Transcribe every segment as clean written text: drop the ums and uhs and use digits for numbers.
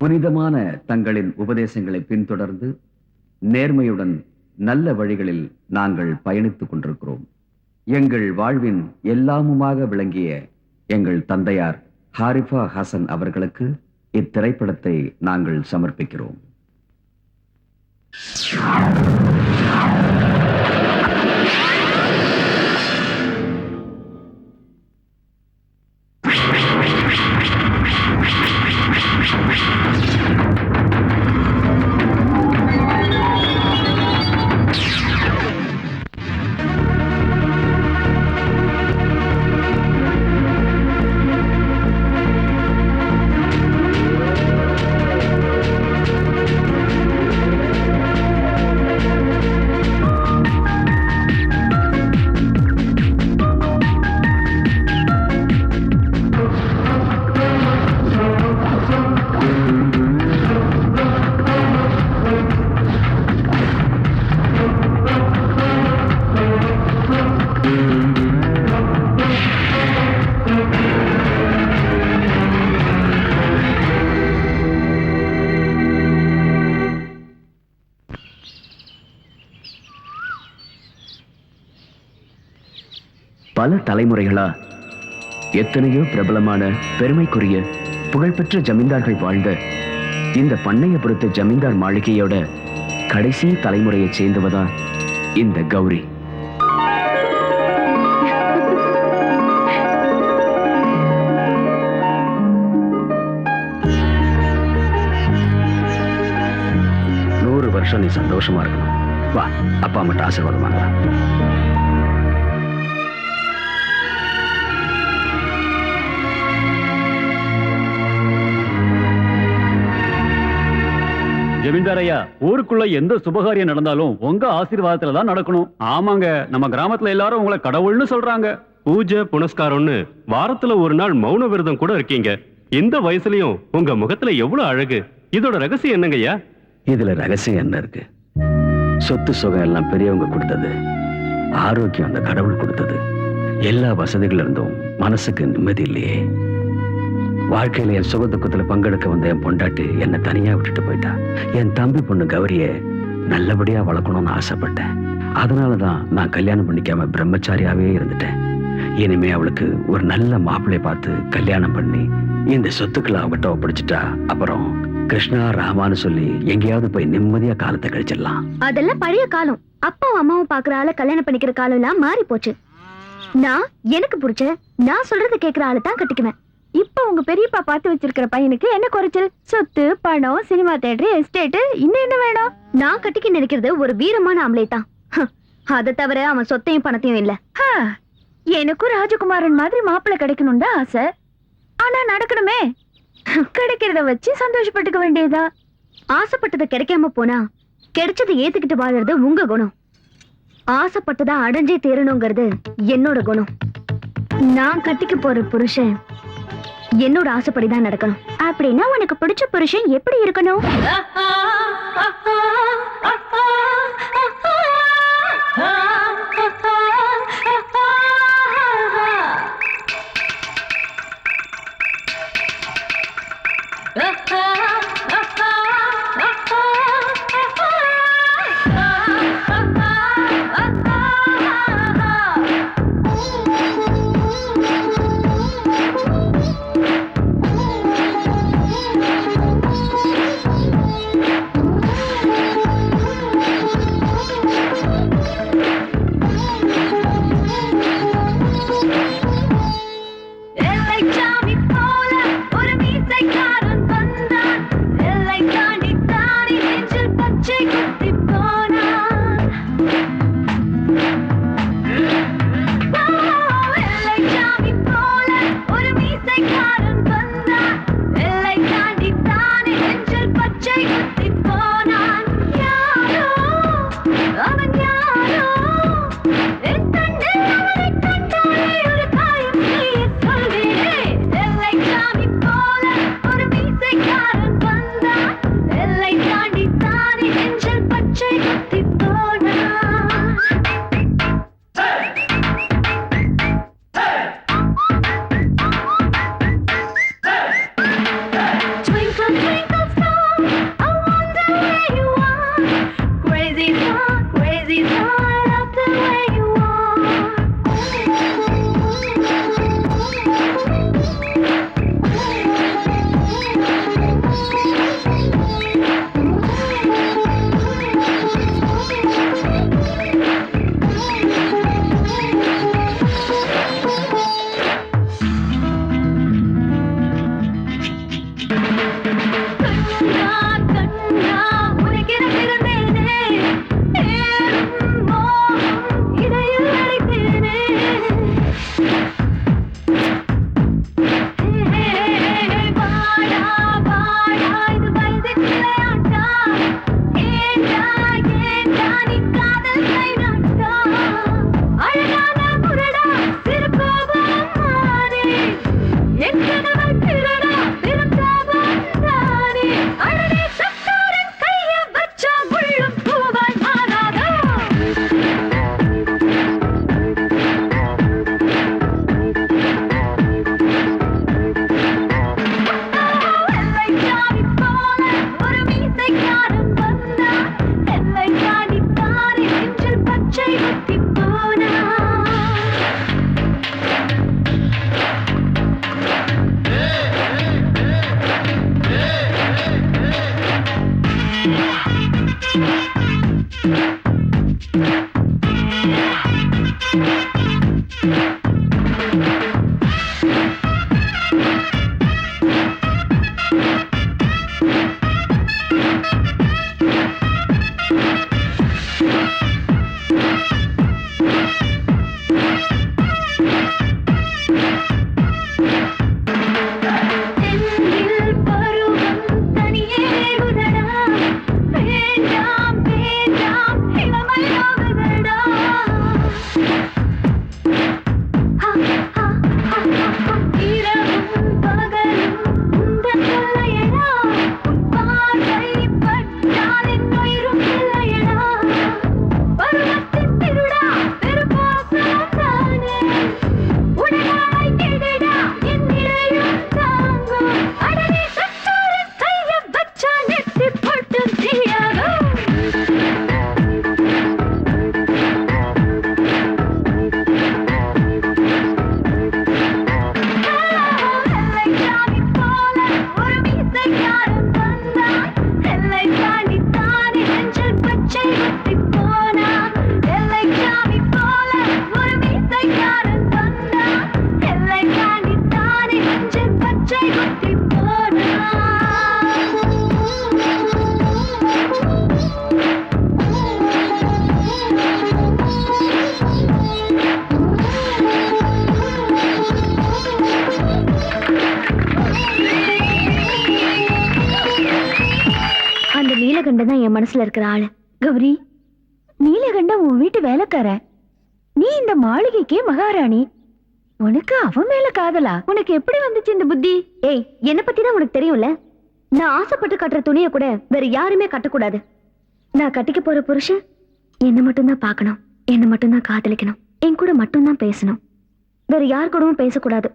புனிதமான தங்களின் உபதேசங்களை பின்தொடர்ந்து நேர்மையுடன் நல்ல வழிகளில் நாங்கள் பயணித்துக் கொண்டிருக்கிறோம். எங்கள் வாழ்வின் எல்லாமுமாக விளங்கிய எங்கள் தந்தையார் ஹாரிஃபா ஹசன் அவர்களுக்கு இத்திரைப்படத்தை நாங்கள் சமர்ப்பிக்கிறோம். பல தலைமுறைகளா எத்தனையோ பிரபலமான பெருமைக்குரிய புகழ்பெற்ற ஜமீன்தார்கள் வாழ்ந்த இந்த பண்ணையபுரத்து ஜமீன்தார் மாளிகையோட கடைசி தலைமுறையை சேர்ந்தவதான் இந்த கௌரி. நூறு வருஷம் நீ சந்தோஷமா இருக்கணும். வா, அப்பா மட்டும் ஆசீர்வாதம் வாங்கலாம். ஜமீன்தார் ஐயா, ஊருக்குள்ள எந்த சுபகாரியம் நடந்தாலும் உங்க ஆசீர்வாதத்துல தான் நடக்கணும். ஆமாங்க, நம்ம கிராமத்துல எல்லாரும் உங்களை கடவுள்னு சொல்றாங்க. பூஜை புனஸ்காரம்னு வாரத்துல ஒரு நாள் மௌன விரதம் கூட இருக்கீங்க. இந்த வயசுலயும் உங்க முகத்துல எவ்வளவு அழகு. இதோட ரகசியம் என்னங்கய்யா? இதுல ரகசியம் என்ன இருக்கு? சொத்து சுகம் எல்லாம் பெரியவங்க கொடுத்தது, ஆரோக்கியம் அந்த கடவுள் கொடுத்தது. எல்லா வசதிகள் இருந்தும் மனசுக்கு நிம்மதி இல்லையே. வாழ்க்கையில என் சுக துக்கத்துல பங்கெடுக்க வந்த என் பொண்டாட்டி என்னை தனியா விட்டுட்டு போயிட்டா. என் தம்பி பொண்ணு கௌரிய நல்லபடியா வளர்க்கணும்னு ஆசைப்பட்டேன். அதனாலதான் நான் கல்யாணம் பண்ணிக்காம பிரம்மச்சாரியாவே இருந்துட்டேன். இனிமே அவளுக்கு ஒரு நல்ல மாப்பிள்ளைய பார்த்து கல்யாணம் பண்ணி இந்த சொத்துக்களை அவகிட்ட ஒப்படைச்சிட்டா அப்புறம் கிருஷ்ணா ராமான்னு சொல்லி எங்கேயாவது போய் நிம்மதியா காலத்தை கழிச்சிடலாம். அதெல்லாம் பழைய காலம். அப்பாவும் அம்மாவும் பாக்குற ஆளை கல்யாணம் பண்ணிக்கிற காலம் எல்லாம் மாறி போச்சு. நான் எனக்கு புடிச்ச நான் சொல்றது கேட்கிற ஆளு தான் கட்டிக்குவேன். இப்ப உங்க பெரியப்பா பார்த்து வச்சிருக்கிற பையனுக்கு என்ன குறைச்சல்? சொத்து, பணம், சினிமா தியேட்டர், எஸ்டேட், இன்னும் என்ன வேணும்? நான் கட்டிக்க நினைக்கிறது ஒரு வீரமான ஆம்பளை தான். அதை தவிர அவன் சொத்தையும் பணத்தையும் இல்ல. எனக்கும் ராஜகுமாரன் மாதிரி மாப்பிள்ளை கிடைக்கணும் தான் ஆசை. ஆனா நடக்கணுமே. கிடைக்கிறத வச்சு சந்தோஷப்பட்டுக்க வேண்டியதா. ஆசைப்பட்டது கிடைக்காம போனா கிடைச்சதை ஏத்துக்கிட்டு வாழறது உங்க குணம். ஆசைப்பட்டதா அடைஞ்சே தேரணுங்கிறது என்னோட குணம். நான் கட்டிக்க போற புருஷன் என்னோட ஆசைப்படிதான் நடக்கணும். அப்படின்னா உனக்கு பிடிச்ச புருஷன் எப்படி இருக்கணும்? ஒரு மீசைக்காரன் வந்தா நீலகண்டன் தான் என் மனசுல இருக்கிற ஆளு. கௌரி, நீலகண்டன் உன் வீட்டு வேலைக்கார, நீ இந்த மாளிகைக்கே மகாராணி. உனக்கு அவன் மேல காதலா? உனக்கு எப்படி வந்துச்சு இந்த புத்தி? ஏய், என்ன பத்தி தான் உனக்கு தெரியும்ல. நான் ஆசைப்பட்டு கட்டுற துணியை கூட வேற யாருமே கட்டக்கூடாது. நான் கட்டிக்க போற புருஷன் என்ன மட்டும்தான் பார்க்கணும், என்ன மட்டும்தான் காதலிக்கணும், என் கூட மட்டும்தான் பேசணும், வேற யார் கூடவும் பேசக்கூடாது.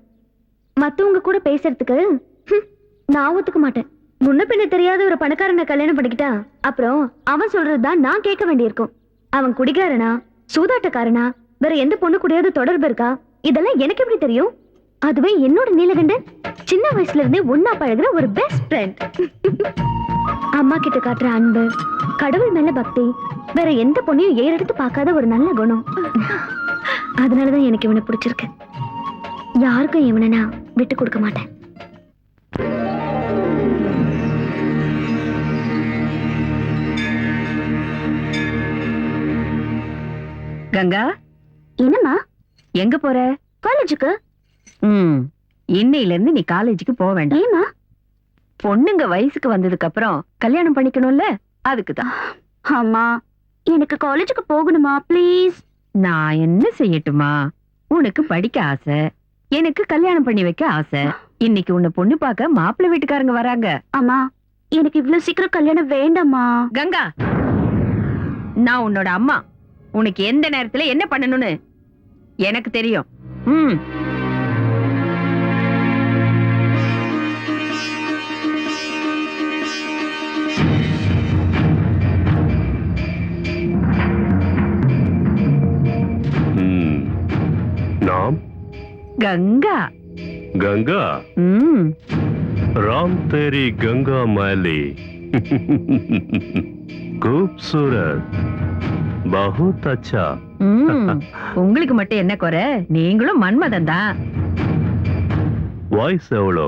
மத்தவங்க கூட பேசுறதுக்கு நான் ஒத்துக்க மாட்டேன். முன்ன பின்ன தெரியாத ஒரு பணக்காரனை கல்யாணம் பண்ணிக்கிட்டா அப்புறம் அவன் சொல்றதுதான் நான் கேட்க வேண்டியிருக்கும். அவன் குடிகாரனா, சூதாட்டக்காரனா, வேற எந்த பொண்ணு கூடயாவது தொடர்பு இருக்கா, இதெல்லாம் எனக்கு எப்படி தெரியும்? அதுவே என்னோட நீலகண்டன் சின்ன வயசுல இருந்தே ஒன்னா பழகுற ஒரு பெஸ்ட் ஃப்ரெண்ட். அம்மா கிட்ட காட்டுற அன்பு, கடவுள் மேல பக்தி, வேற எந்த பொண்ணையும் ஏறெடுத்து பார்க்காத ஒரு நல்ல குணம். அதனாலதான் எனக்கு இவனை பிடிச்சிருக்கு. யாருக்கும் இவனை நான் விட்டு கொடுக்க மாட்டேன். கங்கா, என்னம்மா? எங்க போற? காலேஜுக்கு. இன்னையில இருந்து நீ காலேஜுக்கு போக வேண்டாம். ஏமா? பொண்ணுங்க வயசுக்கு வந்ததுக்கு அப்புறம் கல்யாணம் பண்ணிக்கணும்ல, அதுக்குதான். அம்மா, எனக்கு காலேஜுக்கு போகணுமா ப்ளீஸ்? நான் என்ன செய்யட்டுமா? உனக்கு படிக்க ஆசை, எனக்கு கல்யாணம் பண்ணி வைக்க ஆசை. இன்னைக்கு உன்னை பொண்ணு பார்க்க மாப்பிள்ளை வீட்டுக்காரங்க வராங்க. அம்மா, எனக்கு இவ்வளவு சீக்கிரம் கல்யாணம் வேண்டாமா? கங்கா, நான் உன்னோட அம்மா. உனக்கு எந்த நேரத்துல என்ன பண்ணணும்னு எனக்கு தெரியும். நாம் கங்கா. गंगा राम तेरी गंगा मैली खूबसूरत बहुत अच्छा. உங்களுக்கு மட்டும் என்ன குறை? நீங்களும் மன்மதன் தான். வாய்ஸ் எவ்வளோ?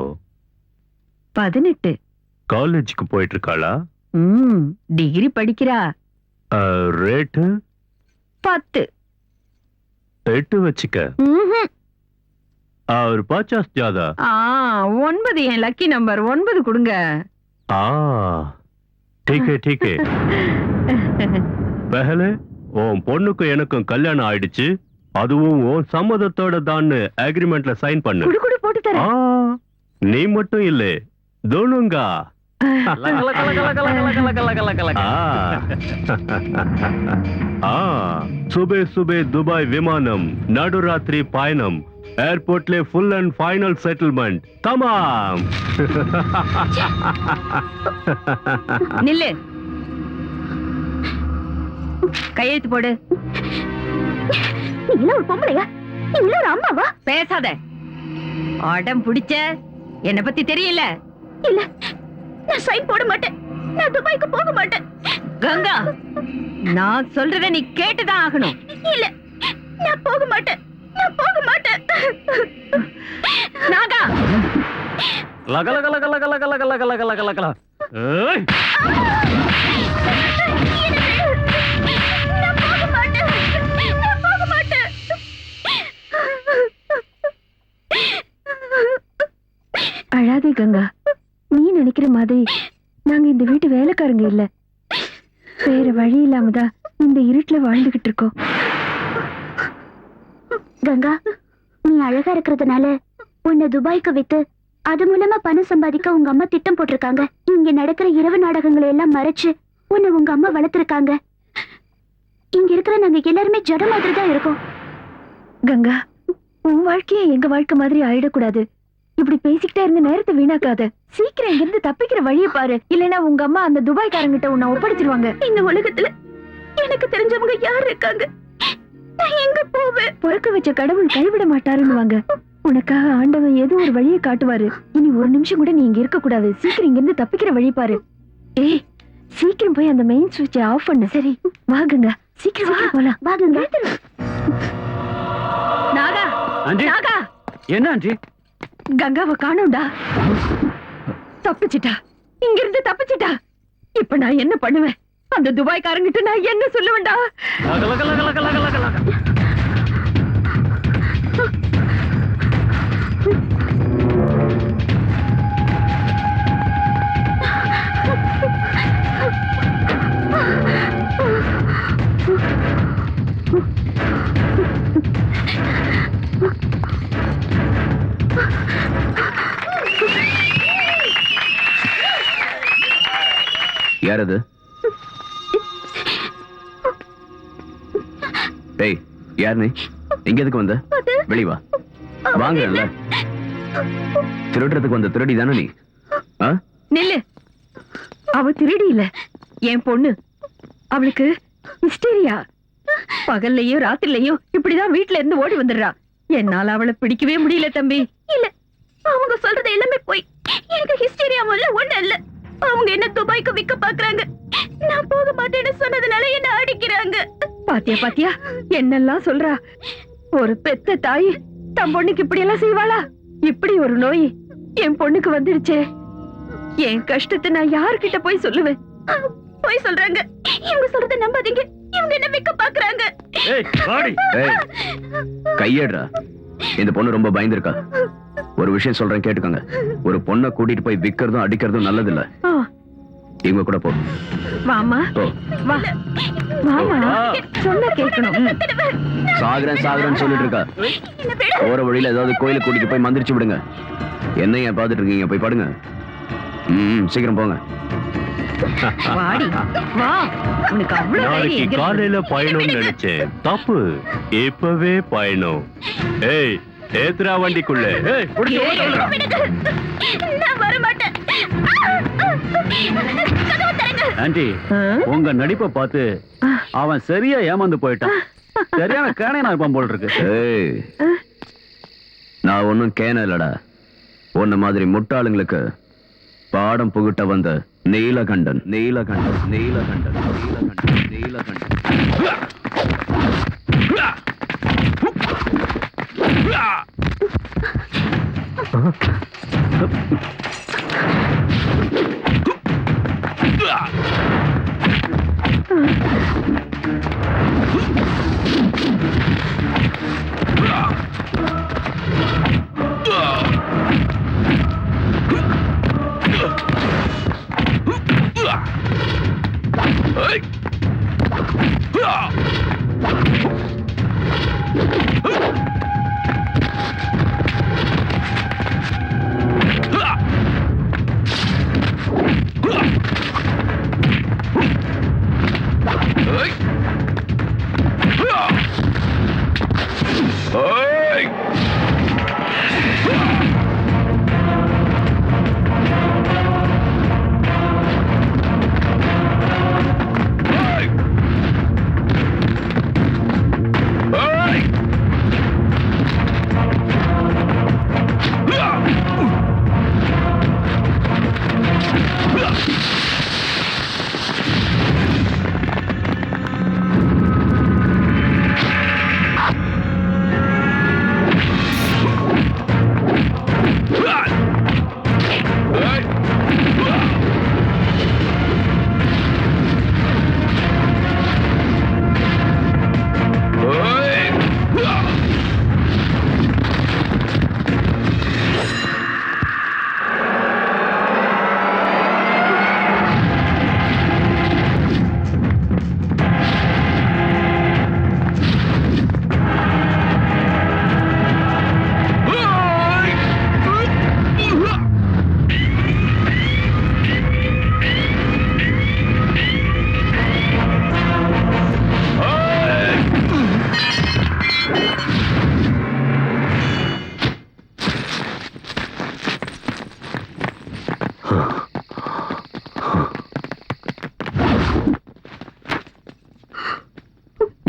18. காலேஜுக்கு போயிட்டு இருக்காளா? டிகிரி படிக்கிறா. ரேட்டு 10. 8 வச்சுக்க. और 50 ज्यादा. 9 என் லக்கி நம்பர். 9 கொடுங்க. ठीक है ठीक है. पहले உன் பொண்ணுக்கு எனக்கும் கல்யாணம் ஆயிடுச்சு, அதுவும் உன் சம்மதத்தோட தான் அக்ரிமெண்ட்ல சைன் பண்ணு. குடு போட்டு தரேன். நீ மட்டும் இல்ல, தோனுங்க. சுபே சுபே துபாய் விமானம், நடுராத்திரி பயணம், ஏர்போர்ட்ல ஃபுல் அண்ட் ஃபைனல் செட்டில்மெண்ட். தமாம். நில்லு, கையெழுத்து போடு. நீ ஒரு பொம்பளையா? நீ ஒரு அம்மாவா? பேசாத. ஆடம் பிடிச்ச என்ன பத்தி தெரியல. இல்ல, நான் சைன் போட மாட்டேன். நான் துபாய்க்கு போக மாட்டேன். கங்கா, நான் சொல்றத நீ கேட்டுதான் ஆகணும். இல்ல, நான் போக மாட்டேன். நான் போக மாட்டேன். நாகா, லக லக லக லக லக லக லக லக லக லக. ஏய், நான் போக மாட்டேன். நான் போக மாட்டேன். அழாதே கங்கா. நீ நினைக்கிற மாதிரி நாங்க இந்த வீட்டு வேலைக்காரங்க இல்ல. வேற வழி இல்லாமதான் இந்த இருட்டுல வாழ்ந்துகிட்டு இருக்கோம். கங்கா, நீ அழகா இருக்கிறதுனால உன்னை துபாய்க்கு வித்து அது மூலமா பணம் சம்பாதிக்க உங்க அம்மா திட்டம் போட்டிருக்காங்க. இங்க நடக்கிற இரவு நாடகங்களை எல்லாம் மறைச்சு உன்னை உங்க அம்மா வளர்த்திருக்காங்க. இங்க இருக்கிற நாங்க எல்லாருமே ஜட மாதிரி தான் இருக்கோம். கங்கா, உன் வாழ்க்கைய எங்க வாழ்க்கை மாதிரி ஆயிடக்கூடாது. இப்படி பேசிக்கிட்டே இருந்து நேரத்தை வீணாக்காத. சீக்கிரம் இங்க இருந்து தப்பிக்கிற வழியை பாரு, இல்லைன்னா உங்க அம்மா அந்த துபாய்க்காரங்கிட்ட உன்னை ஒப்படைச்சிருவாங்க. இந்த உலகத்துல எனக்கு தெரிஞ்சவங்க யார் இருக்காங்க? நான் எங்க போவேன்? பொறுக்க வச்ச கடவுள் கைவிட மாட்டாருன்னு. உனக்காக ஆண்டவன் ஏதோ ஒரு வழியை காட்டுவாரு. இனி ஒரு நிமிஷம் கூட நீ இங்க இருக்க கூடாது. சீக்கிரம் இங்க இருந்து தப்பிக்கிற வழி பாரு. ஏய், சீக்கிரம் போய் அந்த மெயின் சுவிட்சை ஆஃப் பண்ணு. சரி, வாங்குங்க. சீக்கிரம் போலாம். வாங்குங்க. நாகா, ஆண்டி. நாகா, என்ன ஆண்டி? கங்காவை காணோம்டா. தப்பிச்சிட்டா, இங்க இருந்து தப்பிச்சிட்டா. இப்ப நான் என்ன பண்ணுவேன்? அந்த துபாய்க்காரங்கிட்ட நான் என்ன சொல்லுவேன்டா? லக லக லக லக லக லக லக. யார் அது? டேய், யார் நீ? எங்க எதுக்கு வந்த? வெளிய வா. வாங்கல. திருடுறதுக்கு வந்த திருடி தானே நீ? ஆ? நில்லு. அவ திருடி இல்ல, என் பொண்ணு. அவளுக்கு ஹிஸ்டீரியா. பகல்லையும் ராத்திரிலையும் இப்படிதான் வீட்டுல இருந்து ஓடி வந்துடுறா. என்னால அவளை பிடிக்கவே முடியல தம்பி. இல்ல, அவங்க சொல்றது எல்லாமே போய். எனக்கு ஹிஸ்டீரியாவும் இல்ல, ஒண்ணு இல்ல. அவங்க என்ன துபாய்க்கு விக்க பாக்குறாங்க. நான் போக மாட்டேன்னு சொன்னதுனால என்ன அடிக்கிறாங்க. பாத்தியா பாத்தியா என்னெல்லாம் சொல்றா. ஒரு பெத்த தாய் தன் பொண்ணுக்கு இப்படி எல்லாம் செய்வாளா? இப்படி ஒரு நோய் என் பொண்ணுக்கு வந்துடுச்சே. என் கஷ்டத்தை நான் யார்கிட்ட போய் சொல்லுவேன்? போய் சொல்றாங்க. இவங்க சொல்றத நம்பாதீங்க. இவங்க என்ன விக்க பாக்குறாங்க. ஏய் வாடி. ஏய், கையேடுறா. இந்த பொண்ணு ரொம்ப பயந்துருக்கா. ஒரு விஷயம் சொல்றேன் கேட்டுக்கோங்க. ஒரு பொண்ணை கூட்டிட்டு போய் விக்கிறதும் அடிக்கிறதும் நல்லது இல்ல. ஆ, இவங்க கூட போ. வாமா போ. வா. வாமா, சொன்ன கேட்கணும். சாகுறேன்னு சொல்லிட்டு இருக்கா. போற வழியில ஏதாவது கோயிலுக்கு கூட்டிட்டு போய் மந்திரிச்சு விடுங்க. என்ன ஏன் பாத்துட்டு இருக்கீங்க? போய் படுங்க. சீக்கிரம் போங்க. வாடி வா. உனக்கு அவ்வளவு தைரியம் நாளைக்கு எங்க இருந்து? காலையில பயணம்னு நினைச்சேன். தப்பு. இப்பவே பயணம். ஏய், ஏத்ரா வண்டிக்குள்ள. ஏய் புடிச்சு ஓட சொல்றா. நான் வர மாட்டேன். கதவை திறங்க. ஆண்டி, ஆ? உங்க நடிப்பை பார்த்து அவன் சரியா ஏமாந்து போயிட்டான். சரியான கேனையா இருப்பான் போல இருக்கு. ஏய், நான் ஒன்னும் கேன இல்லடா. உன்ன மாதிரி முட்டாளுங்களுக்கு பாடம் புகுட்ட வந்த நீலகண்டன். நீலகண்டன் நீலகண்டன் நீலகண்டன் நீலகண்டன்.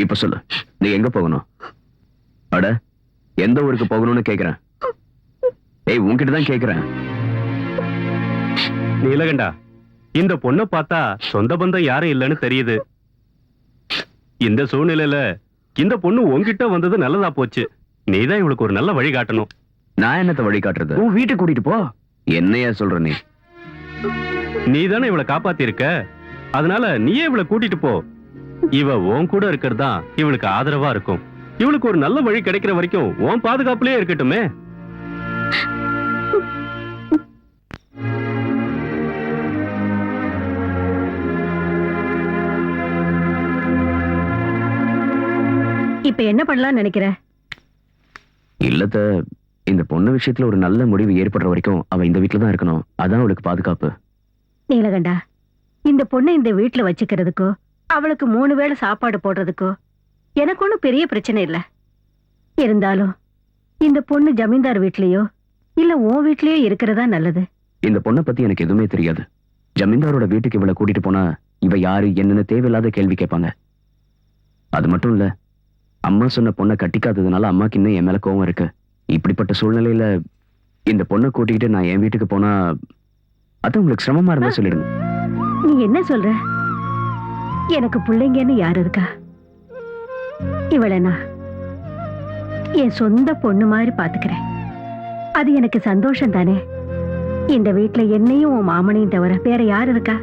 இப்ப சொல்லு, நீ எங்க போகணும்? அட, எந்த ஊருக்கு போகணும்னு கேக்குறேன். ஏய், உன்கிட்ட தான் கேக்குறேன். நீலகண்டா, இந்த பொண்ணை பார்த்தா சொந்த பந்தம் யாரும் இல்லைன்னு தெரியுது. இந்த சூழ்நிலையில இந்த பொண்ணு உன்கிட்ட வந்தது நல்லதா போச்சு. நீதான் இவளுக்கு ஒரு நல்ல வழி காட்டணும். நான் என்னத்த வழி காட்டுறது? உன் வீட்டுக்கு கூட்டிட்டு போ. என்னையா சொல்ற நீ? நீதானே இவளை காப்பாத்திருக்க. அதனால நீயே இவளை கூட்டிட்டு போ. இவ உன் கூட இருக்கிறது தான் இவளுக்கு ஆதரவா இருக்கும். இவளுக்கு ஒரு நல்ல வழி கிடைக்கிற வரைக்கும் உன் பாதுகாப்புலயே இருக்கட்டுமே. இப்ப என்ன பண்ணலாம்னு நினைக்கிற? இல்லத்த, இந்த பொண்ணு விஷயத்துல ஒரு நல்ல முடிவு ஏற்படுற வரைக்கும் அவ இந்த வீட்டுல தான் இருக்கணும். அதான் அவளுக்கு பாதுகாப்பு. நீலகண்டா, இந்த பொண்ணை இந்த வீட்டுல வச்சுக்கிறதுக்கோ அவளுக்கு 3 வேளை சாப்பாடு போடுறதுக்கோ எனக்கு ஒண்ணும் பெரிய பிரச்சனை இல்ல. இருந்தாலும் இந்த பொண்ணு ஜமீன்தார் வீட்லயோ இல்ல உன் வீட்லயோ இருக்கிறதா நல்லது. இந்த பொண்ணை பத்தி எனக்கு எதுவுமே தெரியாது. ஜமீன்தாரோட வீட்டுக்கு இவளை கூட்டிட்டு போனா இவ யாரு என்னன்னு தேவையில்லாத கேள்வி கேட்பாங்க. அது மட்டும் இல்ல, அம்மா சொன்ன பொண்ணை கட்டிக்காததுனால அம்மாக்கு இன்னும் என் மேல கோவம் இருக்கு. இப்படிப்பட்ட சூழ்நிலையில இந்த பொண்ணை கூட்டிக்கிட்டு நான் என் வீட்டுக்கு போனா அது உங்களுக்கு சிரமமா இருந்தா சொல்லிடுங்க. நீ என்ன சொல்ற? எனக்கு பிள்ளைங்கன்னு யாரு இருக்கா? இவளை நான் என் சொந்த பொண்ணு மாதிரி பாத்துக்கிறேன். அது எனக்கு சந்தோஷம் தானே. இந்த வீட்டுல என்னையும் உன் மாமனையும் தவிர வேற யாரு இருக்கா?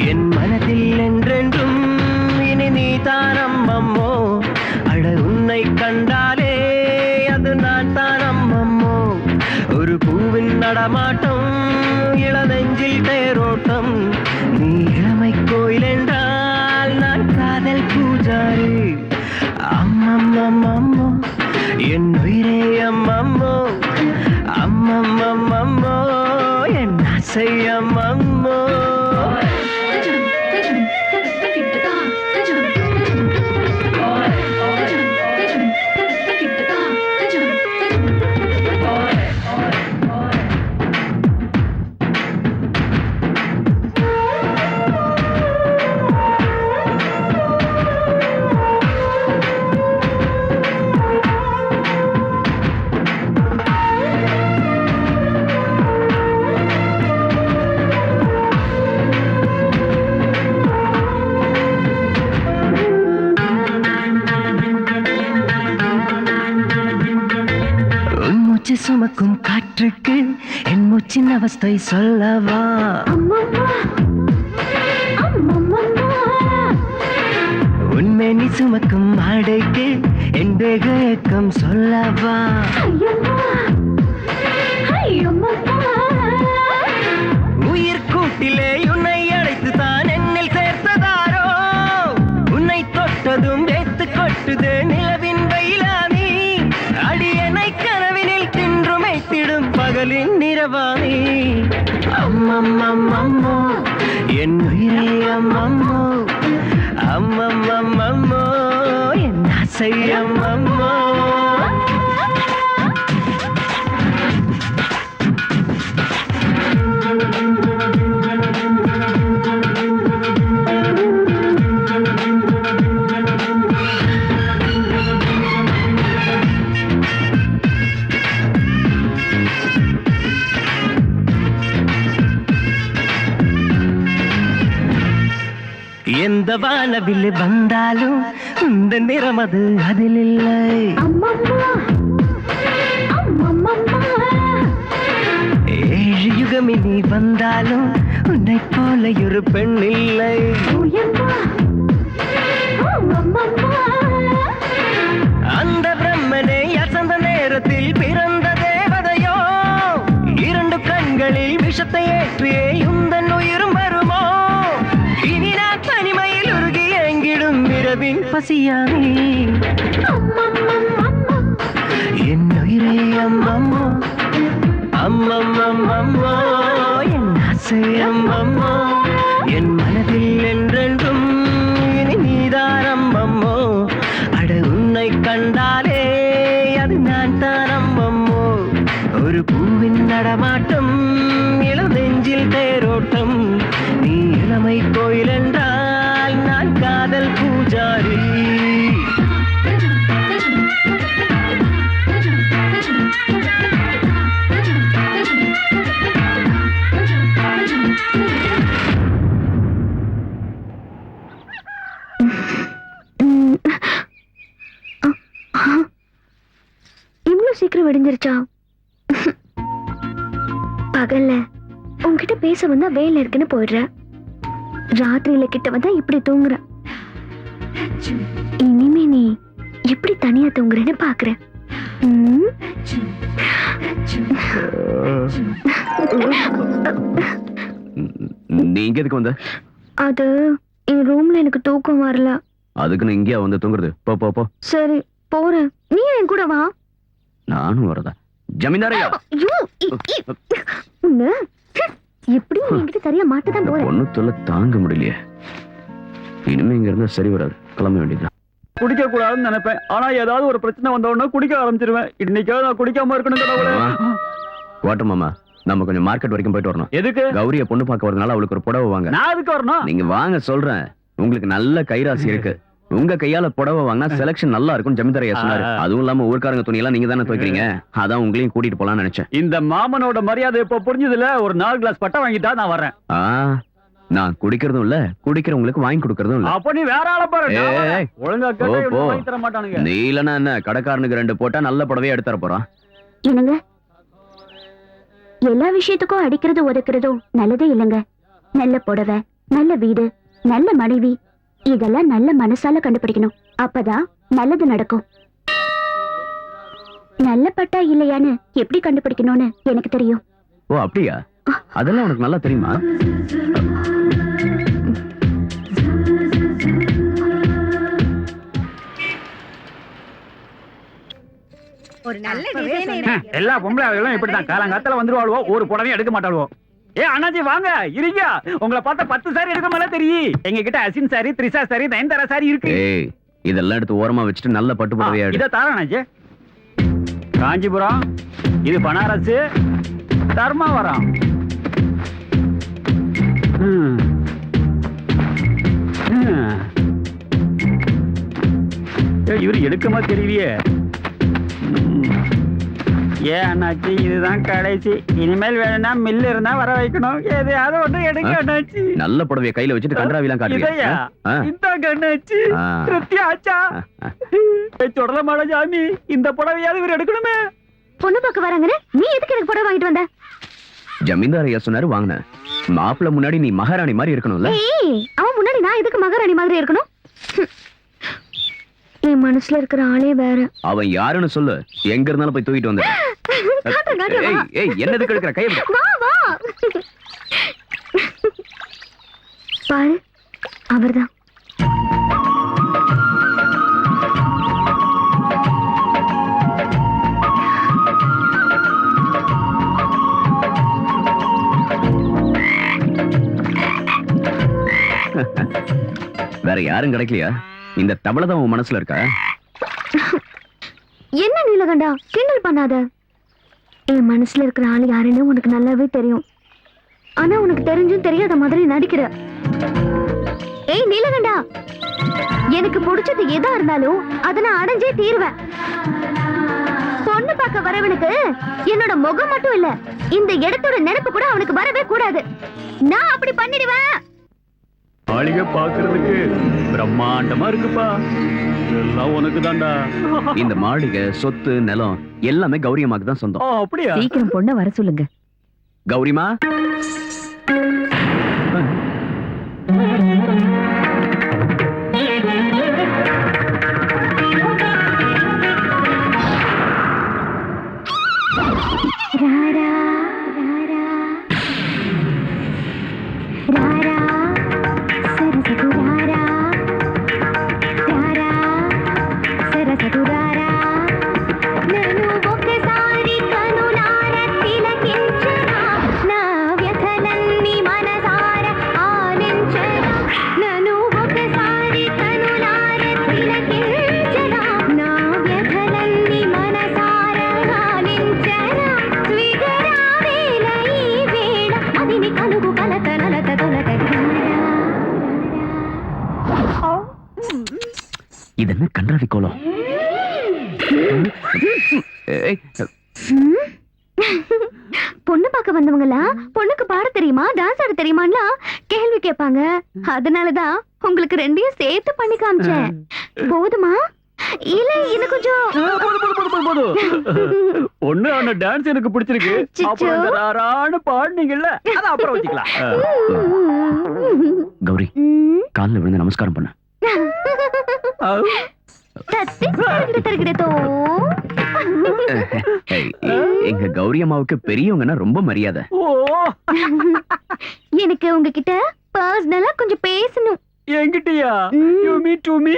என் மனதில் என்றென்றும் இனி நீ தானம்மம்மோ. அட உன்னை கண்டாலே அது நான் தானம்மம்மோ. ஒரு பூவின் நடமாட்டம், இளநெஞ்சில் தேரோட்டம். நீ இளமை கோயில் என்றால் நான் காதல் பூஜாரி. அம்மம்மம்மம்மோ என் உயிரே அம்மம்மோ. அம்மம்மம்மம்மோ என் ஆசை அம்மம்மோ. சுமக்கும் காற்றுக்கு என் மூச்சின் அவஸ்தை சொல்லவா? உண்மை நீ சுமக்கும் ஆடைக்கு என் தேக ஏக்கம் சொல்லவா? உயிர் கூட்டிலே உன்னை அழைத்து தான் என்னில் சேர்த்ததாரோ? உன்னை தொட்டதும் வேத்து கொட்டுது நிலவின் வெயிலானி. அடியனை கனவினில் தின்றுமைத்திடும் பகலின் நிறவானி. அம்மம்மம்மம்மோ என் உயிரே அம்மம்மோ. அம்மம்மம்மம்மோ என் ஆசை அம்மம்மோ. எந்த வானவில் வந்தாலும் இந்த நிறம் அது அதில் இல்லை. ஏழு யுகமி நீ வந்தாலும் உன்னை போல ஒரு பெண் இல்லை. அந்த பிரம்மனை அசந்த நேரத்தில் பிறந்த தேவதையோ? 2 கண்களில் விஷத்தை ஏற்றியே உந்தன் உயிரும் வருமோ? இனி நான் தனிமையில் உருகி எங்கிடும் இரவின் பசியானி. என் உயிரே அம்மம்மோ. அம்மம்மம்மம்மோ என் ஆசை அம்மம்மோ. என் மனதில் என்றென்றும் இனி நீதான் அம்மம்மோ. அட உன்னை கண்டாலே அது நான் தான் அம்மம்மோ. ஒரு பூவின் நடமாட்டம் இளம் நெஞ்சில் தேரோட்டம் நீ இளமை கோயில் என்றால் நான் காதல் பூஜாரி இவ்வளவு சீக்கிரம் விடிஞ்சிருச்சா? பகல்ல உன்கிட்ட பேச வந்தா வேலை இருக்குன்னு போயிடுற, ராத்திரியில கிட்ட வந்தா இப்படி தூங்குற. இனிமே நீ எப்படி தனியா தூங்குறேன்னு பாக்குறேன். நீ இங்க எதுக்கு வந்த? அது என் ரூம்ல எனக்கு தூக்கம் வரல. அதுக்கு நான் இங்கேயா வந்து தூங்குறது? போ போ போ. சரி போறேன், நீ என் கூட வா. நானும் வரதா? ஜமீன்தாரையா ஐயோ, உன்னை எப்படி என்கிட்ட சரியா மாட்டதான் போறேன். ஒண்ணு தொல்லை தாங்க முடியலையே. இனிமே இங்க இருந்தா சரி வராது, கிளம்ப வேண்டியது. குடிக்க கூடாதுன்னு நினைப்பேன், ஆனா ஏதாவது ஒரு பிரச்சனை வந்த உடனே குடிக்க ஆரம்பிச்சிருவேன். இன்னைக்காவது நான் குடிக்காம இருக்கணும் கடவுளே. வாட்டர் மாமா, நம்ம கொஞ்சம் மார்க்கெட் வரைக்கும் போயிட்டு வரணும். எதுக்கு? கௌரிய பொண்ணு பார்க்க வரதுனால அவளுக்கு ஒரு புடவை வாங்க. நான் எதுக்கு வரணும்? நீங்க வாங்க சொல்றேன், உங்களுக்கு நல்ல கைராசி இருக்கு. உங்க கையால புடவை வாங்கினா செலக்ஷன் நல்லா இருக்கும் ஜமீன்தாரையா சொன்னாரு. அதுவும் இல்லாம ஊர்க்காரங்க துணியெல்லாம் நீங்க தானே துவைக்கிறீங்க, அதான் உங்களையும் கூட்டிட்டு போலாம்னு நினைச்சேன். இந்த மாமனோட மரியாதை இப்ப புரிஞ்சதுல. ஒரு 4 கிளாஸ் பட்டை வாங்கிட்டா நான் வரேன். நான் குடிக்கிறதும் இல்ல, குடிக்கிறவங்களுக்கு வாங்கி கொடுக்கறதும் இல்ல. அப்ப நீ வேற ஆள பாரு. ஏய், ஒழுங்கா போ, கேட்டா போ. வாங்கி தர மாட்டானுங்க. நீ இல்லனா என்ன, கடைக்காரனுக்கு 2 போட்டா நல்ல புடவையே எடுத்து தர போறான். என்னங்க, எல்லா விஷயத்துக்கும் அடிக்கிறது ஒதுக்குறதும் நல்லதே இல்லைங்க. நல்ல புடவை, நல்ல வீடு, நல்ல மனைவி, இதெல்லாம் நல்ல மனசால கண்டுபிடிக்கணும். அப்பதான் நல்லது நடக்கும். நல்ல பட்டா இல்லையான்னு எப்படி கண்டுபிடிக்கணும்னு எனக்கு தெரியும். ஓ அப்படியா? அதெல்லாம் உனக்கு நல்லா தெரியுமா? ஒரு நல்ல எல்லா பொம்பளைகளும் இப்படிதான் காலங்காத்தால வந்துருவாளுவோ, ஒரு புடவையும் எடுக்க மாட்டாளுவோ. ஏ அண்ணாச்சி வாங்க இருங்க, உங்களை பார்த்தா 10 சாரி எடுக்க மேல தெரியும். எங்க கிட்ட Asin sorry, Trisha sorry, Nayanthara sorry இருக்கு. ஏய், இதெல்லாம் எடுத்து ஓரமா வச்சுட்டு நல்ல பட்டு புடவையா எடு. இத தார அண்ணாச்சி. காஞ்சிபுரம், இது பனாரஸ், தர்மாவரம். இவரு எடுக்கமா தெரியலையே. ஏன் அண்ணாச்சி, இதுதான் கடைசி. இனிமேல் வேணும்னா மில்லு இருந்தா வர வைக்கணும். எதையாவது ஒண்ணு எடுக்க அண்ணாச்சி. நல்ல புடவைய கையில வச்சுட்டு கன்றாவிலாம் காட்டுவீங்க. இதாங்க அண்ணாச்சி, திருப்தி ஆச்சா? சுடல மாட ஜாமி, இந்த புடவையாவது இவர் எடுக்கணுமே. பொண்ணு பார்க்க வராங்கன்னு நீ எதுக்கு எனக்கு புடவை வாங்கிட்டு வந்த? ஜமீன்தார் ஐயா சொன்னாரு வாங்கின. மாப்பிள்ள முன்னாடி நீ மகாராணி மாதிரி இருக்கணும்ல. ஏய், அவன் முன்னாடி நான் எதுக்கு மகாராணி மாதிரி இருக்கணும்? என் மனசுல இருக்கிற ஆளே வேற. அவன் யாருன்னு சொல்லு, எங்க இருந்தாலும் போய் தூக்கிட்டு வந்து. ஏய் ஏய், என்னதுக்கு எடுக்கிற கை? வா வா, பாரு அவர்தான். வேற யாரும் கிடைக்கலையா? இந்த தவளை தான் உன் மனசுல இருக்கா? என்ன நீலகண்டா, கிண்டல் பண்ணாத. என் மனசுல இருக்கிற ஆள் யாருன்னு உனக்கு நல்லாவே தெரியும். ஆனா உனக்கு தெரிஞ்சும் தெரியாத மாதிரி நடிக்கிற. ஏய் நீலகண்டா, எனக்கு பிடிச்சது எதா இருந்தாலும் அதை நான் அடைஞ்சே தீருவேன். பொண்ணு பார்க்க வரவனுக்கு என்னோட முகம் மட்டும் இல்ல, இந்த இடத்தோட நினைப்பு கூட அவனுக்கு வரவே கூடாது. நான் அப்படி பண்ணிடுவேன். மாளிகை பாக்குறதுக்கு பிரம்மாண்டமா இருக்குப்பா. எல்லாம் உனக்கு தான்டா. இந்த மாளிகை, சொத்து, நிலம் எல்லாமே கௌரியமாக்கு தான் சொந்தம். அப்படியா? சீக்கிரம் பொண்ண வர சொல்லுங்க. கௌரிமா, నా వ్యధలన్నీ మనసారా గాలించనా. பார்க்க வந்தவங்களா பொண்ணுக்கு பாட தெரியுமா டான்ஸ் ஆட தெரியுமான்னா கேள்வி கேட்பாங்க. அதனாலதான் உங்களுக்கு ரெண்டையும் சேர்த்து பண்ணி காமிச்சேன். போதுமா இல்ல இன்னும் கொஞ்சம்? பொண்ணு ஆன டான்ஸ் எனக்கு பிடிச்சிருக்கு. அச்சச்சோ. அப்புறம் இந்த ராரான்னு பாடுனீங்கல்ல, அத அப்புறம் வச்சுக்கலாம். கௌரி காலில் விழுந்து நமஸ்காரம் பண்ண. தட்டி தருகிடத்தோ. எங்க கௌரி அம்மாவுக்கு பெரியவங்கன்னா ரொம்ப மரியாதை. ஓ, எனக்கு உங்ககிட்ட பர்சனலா கொஞ்சம் பேசணும். என்கிட்டயா? You me to me?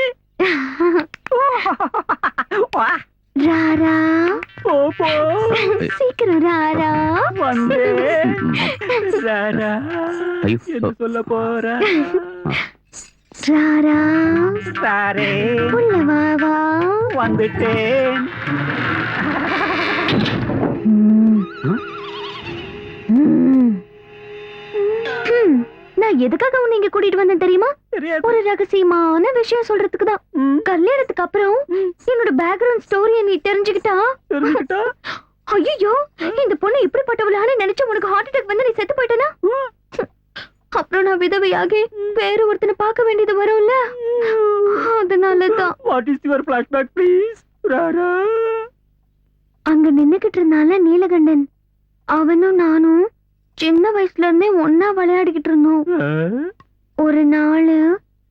ராரா போ போ, சீக்கிரம் ராரா. வந்தே. ராரா, ஐயோ. என்ன சொல்ல போற? ராரா சாரே, உள்ள வா வா. வந்துட்டேன். நான் எதுக்காக உன்னை இங்க கூட்டிட்டு வந்தேன் தெரியுமா? தெரியாது. ஒரு ரகசியமான விஷயம் சொல்றதுக்கு தான். கல்யாணத்துக்கு அப்புறம் என்னோட பேக்ரவுண்ட் ஸ்டோரியை நீ தெரிஞ்சுக்கிட்டா தெரிஞ்சுக்கிட்டா? ஐயோ இந்த பொண்ணு இப்படிப்பட்டவளான்னு நினைச்சு உனக்கு ஹார்ட் அட்டாக் வந்து நீ செத்து போயிட்டனா? அப்புறம் நான் விதவையாகி வேற ஒருத்தனை பார்க்க வேண்டியது வரும்ல, அதனாலதான். What is your flashback, please? Rara. அங்க நின்னுகிட்டு இருந்தால நீலகண்டன், அவனும் நானும் சின்ன வயசுல இருந்தே ஒன்னா விளையாடிக்கிட்டு இருந்தோம். ஒரு நாள்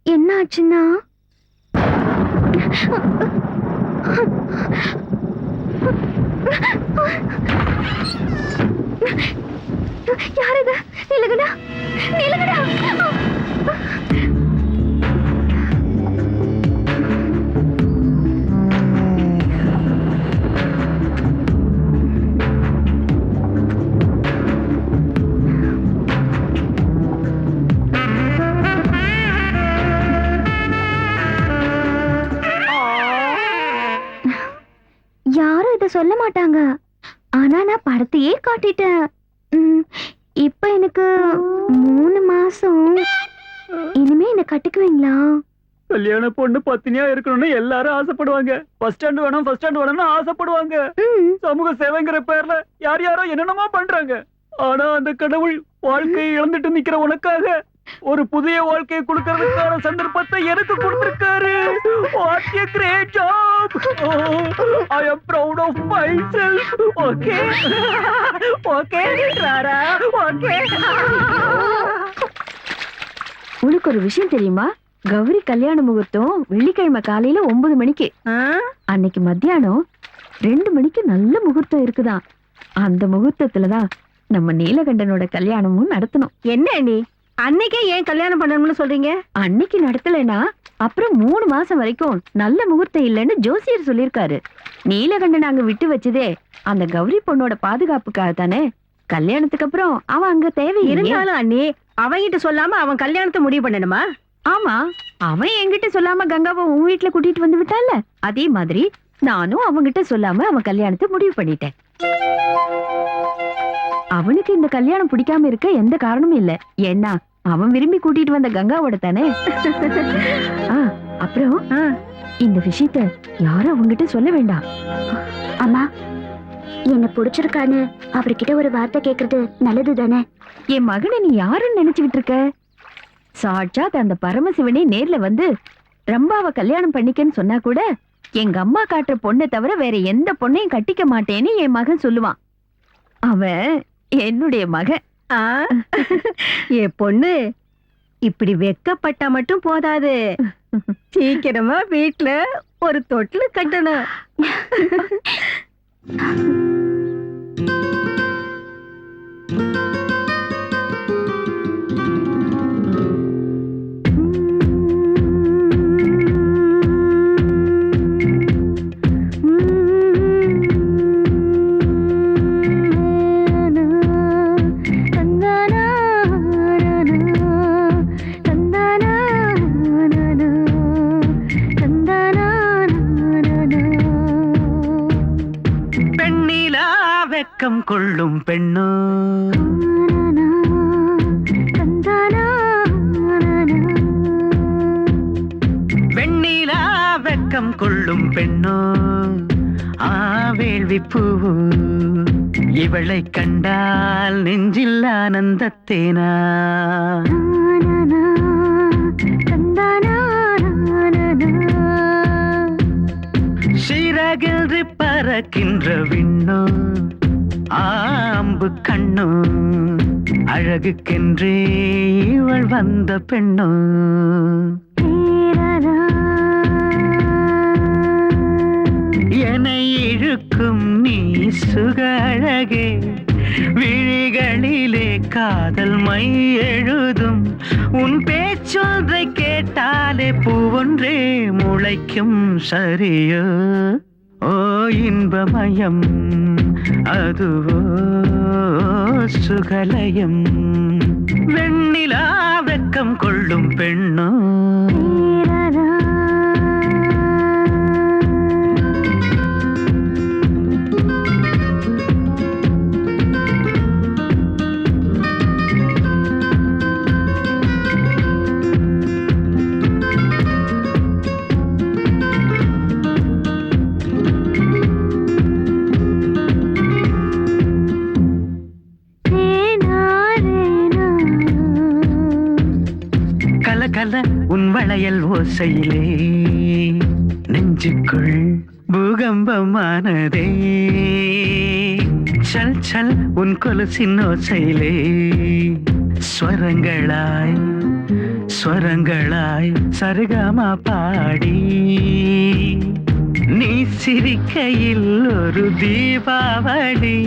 என்ன ஆச்சுன்னா, யார் இது? நீலகண்டா, நீலகண்டா. யாரும் இத சொல்ல மாட்டாங்க, ஆனா நான் படத்தையே காட்டிட்டேன். இப்ப எனக்கு 3 மாசம். இனிமே என்ன கட்டிக்குவீங்களா? கல்யாண பொண்ணு பத்தினியா இருக்கணும்னு எல்லாரும் ஆசைப்படுவாங்க. ஃபர்ஸ்ட் ஸ்டாண்ட் வேணும், ஃபர்ஸ்ட் ஸ்டாண்ட் வேணும்னு ஆசைப்படுவாங்க. சமூக சேவைங்கிற பேர்ல யார் யாரோ என்னென்னமோ பண்றாங்க. ஆனா அந்த கடவுள் வாழ்க்கையை இழந்துட்டு நிக்கிற உனக்காக ஒரு புதிய வாழ்க்கையை கொடுக்கறதுக்கான சந்தர்ப்பத்தை எனக்கு கொடுத்திருக்காரு. What a great job! I am proud of myself. Okay? Okay, Rara? Okay? உனக்கு ஒரு விஷயம் தெரியுமா? கௌரி கல்யாண முகூர்த்தம் வெள்ளிக்கிழமை காலையில 9 மணிக்கு. அன்னைக்கு மத்தியானம் 2 மணிக்கு நல்ல முகூர்த்தம் இருக்குதான். அந்த முகூர்த்தத்துலதான் நம்ம நீலகண்டனோட கல்யாணமும் நடத்தணும். என்ன நீ அன்னைக்கே ஏன் கல்யாணம் பண்ணணும்னு சொல்றீங்க? அன்னைக்கு நடத்தலைன்னா அப்புறம் 3 மாசம் வரைக்கும் நல்ல முகூர்த்தம் இல்லைன்னு ஜோசியர் சொல்லிருக்காரு. நீலகண்டன் அங்க விட்டு வச்சதே அந்த கௌரி பொண்ணோட பாதுகாப்புக்காக தானே. கல்யாணத்துக்கு அப்புறம் அவன் அங்க தேவை இருந்தாலும் அண்ணி அவன்கிட்ட சொல்லாம அவன் கல்யாணத்தை முடிவு பண்ணணுமா? ஆமா, அவன் என்கிட்ட சொல்லாம கங்காவை உன் வீட்டுல கூட்டிட்டு வந்து விட்டால, அதே மாதிரி நானும் அவன்கிட்ட சொல்லாம அவன் கல்யாணத்தை முடிவு பண்ணிட்டேன். அவனுக்கு இந்த கல்யாணம் பிடிக்காம இருக்க எந்த காரணமும் இல்ல. ஏன்னா அவன் விரும்பி கூட்டிட்டு வந்த கங்காவோட தானே. அப்புறம் இந்த விஷயத்த யாரும் அவங்கிட்ட சொல்ல வேண்டாம். அம்மா, என்ன பிடிச்சிருக்கான்னு அவர்கிட்ட ஒரு வார்த்தை கேக்குறது நல்லது தானே? என் மகனை நீ யாருன்னு நினைச்சுக்கிட்டு இருக்க? சாட்சாத் அந்த பரமசிவனே நேர்ல வந்து ரம்பாவை கல்யாணம் பண்ணிக்கன்னு சொன்னா கூட எங்க அம்மா காட்டுற பொண்ணை தவிர வேற எந்த பொண்ணையும் கட்டிக்க மாட்டேன்னு என் மகன் சொல்லுவான். அவன் என்னுடைய மகன். என் பொண்ணு இப்படி வெக்கப்பட்டா மட்டும் போதாது, சீக்கிரமா வீட்டுல ஒரு தொட்டில் கட்டணும். வெக்கம் கொள்ளும் பெண்ணோ, வெண்ணிலா வெக்கம் கொள்ளும் பெண்ணோ, வேள்வி வேள்வி பூவு இவளை கண்டால் நெஞ்சில் ஆனந்தத்தேனா சிறகில் பறக்கின்ற விண்ணோ ஆம்பு கண்ணோ அழகுக்கென்றே இவள் வந்த பெண்ணோ என்னை இழுக்கும் நீ சுக அழகே விழிகளிலே காதல் மை எழுதும் உன் பேச்சொன்றை கேட்டாலே பூவொன்றே முளைக்கும் சரியோ ஓ இன்பமயம் அதுவோ சுகலயம் வெண்ணிலா வெக்கம் கொள்ளும் பெண்ணோ கல உன் வளையல் ஓசையிலே நெஞ்சுக்குள் பூகம்பமானதே சல் சல் உன் கொலுசின் ஓசையிலே ஸ்வரங்களாய் ஸ்வரங்களாய் சரிகமா பாடி நீ சிரிக்கையில் ஒரு தீபாவளி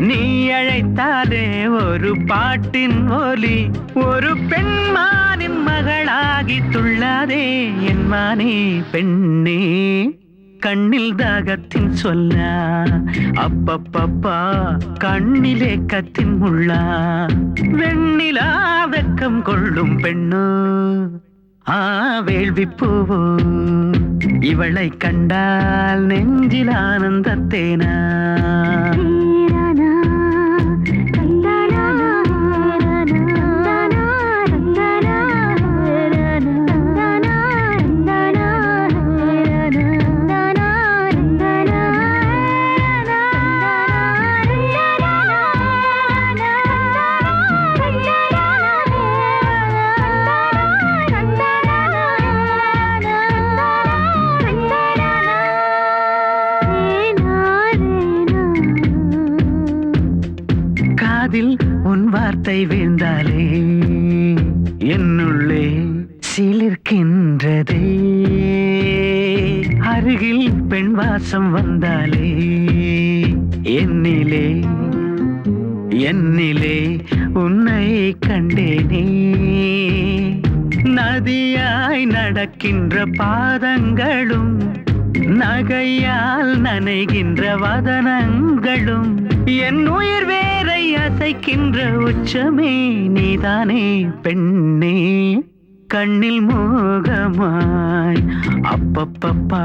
நீ அழைத்தாலே ஒரு பாட்டின் ஒலி ஒரு பெண்மானின் மகளாகி துள்ளாதே என் மானே பெண்ணே கண்ணில் தாகத்தின் சொல்லா அப்பப்பப்பா கண்ணிலே கத்தின் முள்ளா வெண்ணிலா வெக்கம் கொள்ளும் பெண்ணோ வேள்வி பூவோ இவளை கண்டால் நெஞ்சில் ஆனந்தத்தேனா உன் வார்த்தை வீழ்ந்தாலே என்னுள்ளே சிலிர்க்கின்றதே அருகில் பெண் வாசம் வந்தாலே என்னிலே என்னிலே உன்னை கண்டேனே நதியாய் நடக்கின்ற பாதங்களும் நகையால் நனைகின்ற வதனங்களும் என் உயிர் வேரை அசைக்கின்ற உச்சமே நீதானே பெண்ணே கண்ணில் மோகமாய் அப்பப்பப்பா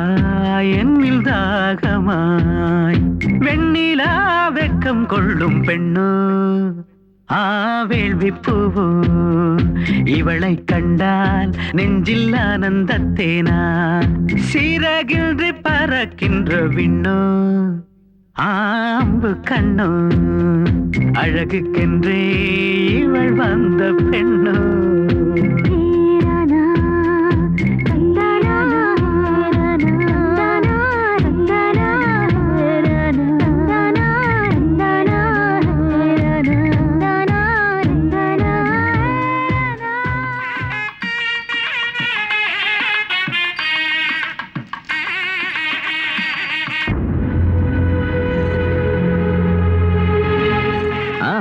என்னில் தாகமாய் வெண்ணிலா வெக்கம் கொள்ளும் பெண்ணோ வேள்வி பூவோ இவளை கண்டால் நெஞ்சில் ஆனந்தத்தேனா சிறகில் பறக்கின்ற விண்ணோ ஆம்பு கண்ணோ அழகுக்கென்றே இவள் வந்த பெண்ணோ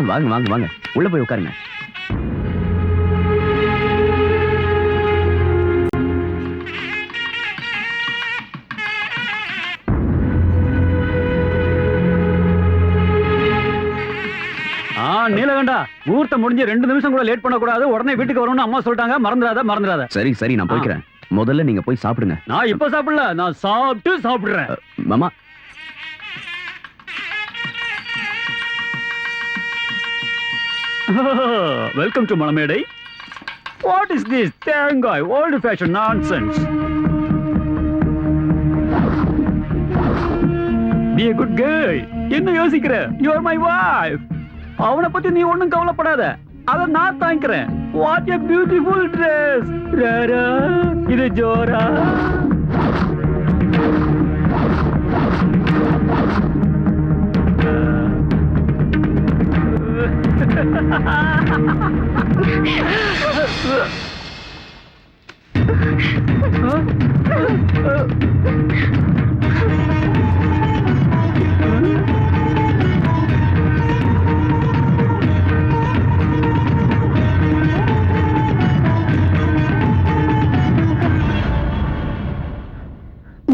வாங்க வாங்க வாங்க உள்ள போய் உட்காருங்க. நீலகண்டா முகூர்த்தம் முடிஞ்சு 2 நிமிஷம் கூட லேட் பண்ண கூடாது, உடனே வீட்டுக்கு வரணும்னு அம்மா சொல்லிட்டாங்க. மறந்துடாத. சரி சரி நான் போய்க்கிறேன். முதல்ல நீங்க போய் சாப்பிடுங்க. நான் இப்ப சாப்பிடல, நான் சாப்பிடுறேன். மாமா வெல்கம் டு மணமேடை. What is this தேங்காய் old fashion nonsense? நீ a good girl. என்ன யோசிக்கிற? You are my wife. அவனை பத்தி நீ ஒண்ணும் கவலைப்படாத. அத நான் தாங்கிக்கிறேன். What a beautiful dress. Rara, இது ஜோரா.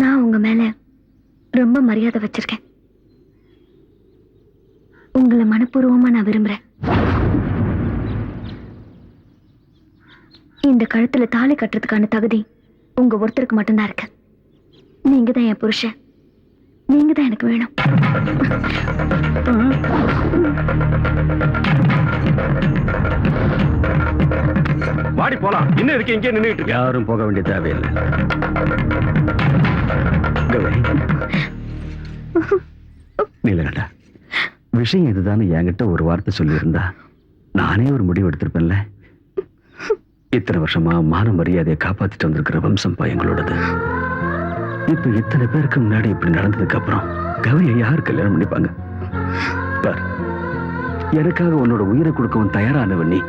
நான் உங்க மேல ரொம்ப மரியாதை வச்சிருக்கேன். உங்களை மனப்பூர்வமா நான் விரும்புறேன். இந்த கழுத்துல தாலி கட்டுறதுக்கான தகுதி உங்க ஒருத்தருக்கு மட்டும்தான் இருக்கு. நீங்க தான் என் புருஷன். நீங்க தான் எனக்கு வேணும். வாடி போலாம். இன்னும் இருக்கு இங்கே நின்னுட்டு இருக்க. யாரும் போக வேண்டிய தேவையில்லை. கௌரி, நீலகண்டா, விஷயம் இதுதானே என்கிட்ட ஒரு வார்த்தை சொல்லியிருந்தா நானே ஒரு முடிவு எடுத்திருப்பேன்ல. இத்தனை வருஷமா மான மரியாதையை காப்பாத்திட்டு வந்திருக்கிற வம்சம் எங்களோடது. இப்ப இத்தனை பேருக்கு முன்னாடி இப்படி நடந்ததுக்கு அப்புறம் கௌரியை யார் கல்யாணம் பண்ணிப்பாங்க? பார், எனக்காக உன்னோட உயிரை கொடுக்கவும் தயாரானவன் நீ.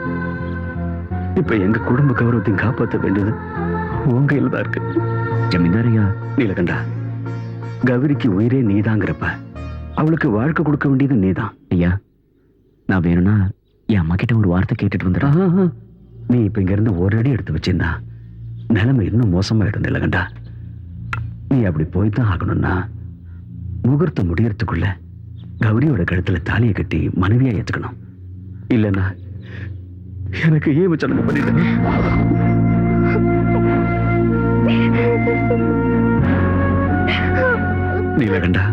இப்ப எங்க குடும்ப கௌரவத்தையும் காப்பாற்ற வேண்டியது உன் கையில தான் இருக்கு. ஜமீன்தாரையா, நீலகண்டா, கௌரிக்கு உயிரே நீதாங்கிறப்ப அவளுக்கு வாழ்க்கை கொடுக்க வேண்டியது நீதான். ஐயா, நான் வேணும்னா என் அம்மா கிட்ட ஒரு வார்த்தை கேட்டுட்டு வந்துடுறேன். நீ இப்ப இங்க இருந்து ஒரு அடி எடுத்து வச்சிருந்தா நிலைமை இன்னும் மோசமாயிடும் நீலகண்டா. நீ அப்படி போய்தான் ஆகணும்னா முகூர்த்தம் முடியறதுக்குள்ள கௌரியோட கழுத்துல தாலியை கட்டி மனைவியா ஏத்துக்கணும். இல்லைன்னா எனக்கு ஈம சடங்கு பண்ணிட்டு நீலகண்டா,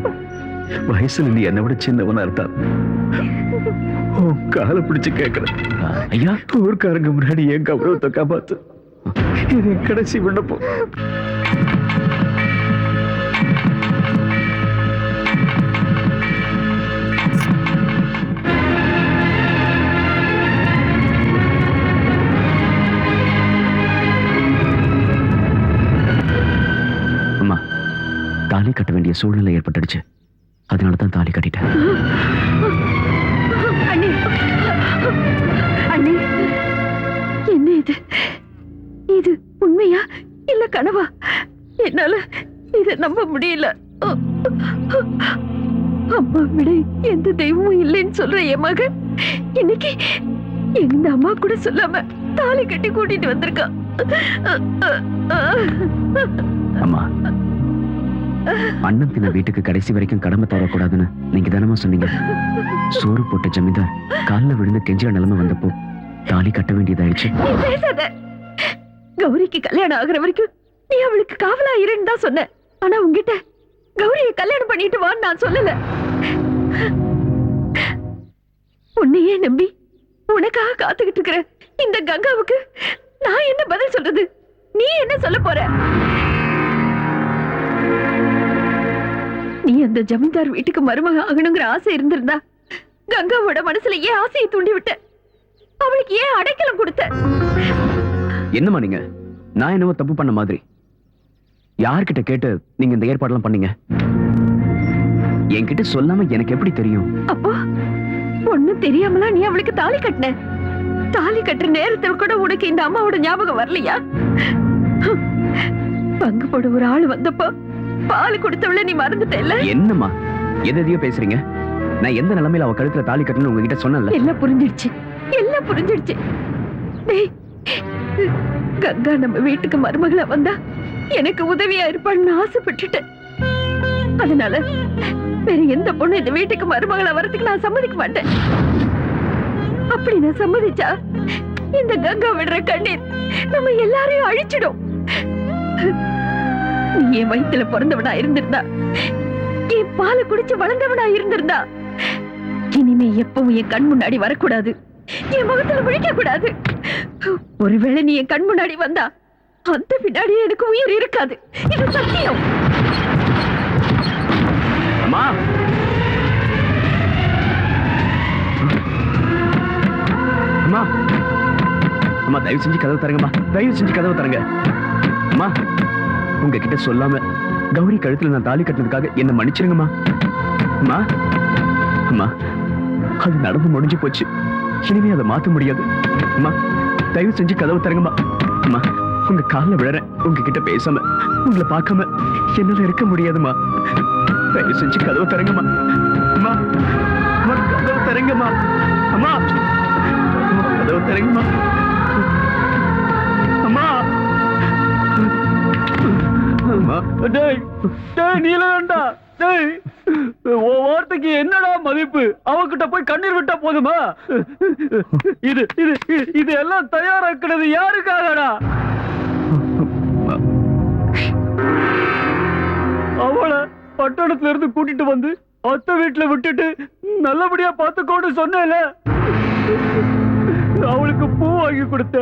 வயசுல நீ என்னை விட சின்னவனா இருந்தா காலை பிடிச்சு கேட்கிறேன். ஐயா, ஊர்க்காரங்க முன்னாடி என் கௌரவத்தை காப்பாத்து. இது கடைசி விண்ணப்பம். அம்மா, தாலி கட்ட வேண்டிய சூழ்நிலை ஏற்பட்டுடுச்சு. அதனாலதான் தாலி கட்டிட்டேன். அண்ணி, அண்ணி, என்ன இது? இது உண்மையா இல்ல கனவா? என்னால இத நம்ப முடியல. அம்மா விட எந்த தெய்வமும் இல்லைன்னு சொல்ற என் மகன் இன்னைக்கு எந்த அம்மா கூட சொல்லாம தாலி கட்டி கூட்டிட்டு வந்திருக்கா. அம்மா, அண்ணன் தின வீட்டுக்கு கடைசி வரைக்கும் கடமை தரக்கூடாதுன்னு நீங்க தானமா சொன்னீங்க. சோறு போட்ட ஜமீன்தார் காலில் விழுந்து கெஞ்சிற நிலைமை வந்தப்போ தாலி கட்ட வேண்டியதாயிடுச்சு. நீ பேசாத. கௌரிக்கு கல்யாணம் ஆகுற வரைக்கும் நீ அவளுக்கு காவலா இருன்னு தான் சொன்ன. ஆனா உன்கிட்ட கௌரியை கல்யாணம் பண்ணிட்டு வான்னு நான் சொல்லல. உன்னையே நம்பி உனக்காக காத்துக்கிட்டு இருக்கிற இந்த கங்காவுக்கு நான் என்ன பதில் சொல்றது? நீ என்ன சொல்ல போற? நீ அந்த ஜமீன்தார் வீட்டுக்கு மருமக ஆகணுங்கிற ஆசை இருந்திருந்தா கங்காவோட மனசுல ஏன் ஆசையை தூண்டி விட்ட? அவளுக்கு ஏன் அடைக்கலம் கொடுத்த? என்னமா நீங்க? நான் என்னவோ தப்பு பண்ண மாதிரி. யார்கிட்ட கேட்டு நீங்க இந்த ஏற்பாடெல்லாம் பண்ணீங்க? என்கிட்ட சொல்லாம எனக்கு எப்படி தெரியும்? அப்போ ஒண்ணும் தெரியாமலா நீ அவளுக்கு தாலி கட்டின? தாலி கட்டுற நேரத்தில் கூட உனக்கு இந்த அம்மாவோட ஞாபகம் வரலையா? பங்கு போட ஒரு ஆள் வந்தப்போ பால் கொடுத்தவள நீ மறந்துட்டல? என்னம்மா எதையோ பேசுறீங்க? நான் எந்த நிலைமையில அவ கழுத்துல தாலி கட்டணும்னு உங்ககிட்ட சொன்னல? எல்லாம் புரிஞ்சிடுச்சு, எல்லாம் புரிஞ்சிடுச்சு. டேய், கங்கா நம்ம வீட்டுக்கு மருமகளா வந்தா எனக்கு உதவியா இருப்பான்னு ஆசைப்பட்டுட்டேன். அதனால வேற எந்த பொண்ணு இந்த வீட்டுக்கு மருமகளா வரதுக்கு நான் சம்மதிக்க மாட்டேன். அப்படி நான் சம்மதிச்சா இந்த கங்கா விடுற கண்ணீர் நம்ம எல்லாரையும் அழிச்சிடும். நீ என் வயித்துல பிறந்தவனா இருந்திருந்தா, என் பாலை குடிச்சு வளர்ந்தவனா இருந்திருந்தா, இனிமே எப்பவும் என் கண் முன்னாடி வரக்கூடாது, என் முகத்துல விழிக்க கூடாது. ஒருவேளை நீ என் கண் முன்னாடி வந்தா அந்த பின்னாடியே எனக்கு உயிர் இருக்காது. இது சத்தியம். அம்மா, தயவு செஞ்சு கதவு தரங்கம்மா, தயவு செஞ்சு கதவு தரங்க. அம்மா, உங்ககிட்ட சொல்லாம கௌரி கழுத்துல நான் தாலி கட்டினதுக்காக என்ன மன்னிச்சிருங்கம்மா. அம்மா, அம்மா, அது நடந்து முடிஞ்சு போச்சு. இனிமே அதை மாத்த முடியாது. அம்மா, தயவு செஞ்சு கதவு தரங்கம்மா. அம்மா, உங்க காலில் விழறேன். உங்ககிட்ட பேசாம உங்களை பார்க்காம என்னால இருக்க முடியாதுமா. தயவு செஞ்சு கதவு தரங்கம்மா. அம்மா, அம்மா, கதவு தரங்கம்மா. அம்மா, அம்மா, கதவு தரங்கம்மா. அம்மா, அம்மா. டேய் டேய் நீலகண்டா, டேய் உன் வார்த்தைக்கு என்னடா மதிப்பு? அவகிட்ட போய் கண்ணீர் விட்டா போதுமா? இது இது இது எல்லாம் தயாராக்குறது யாருக்காகடா? அவளை பட்டணத்துல இருந்து கூட்டிட்டு வந்து அத்தை வீட்டுல விட்டுட்டு நல்லபடியா பார்த்துக்கோன்னு சொன்னேல. அவளுக்கு பூ வாங்கி கொடுத்த,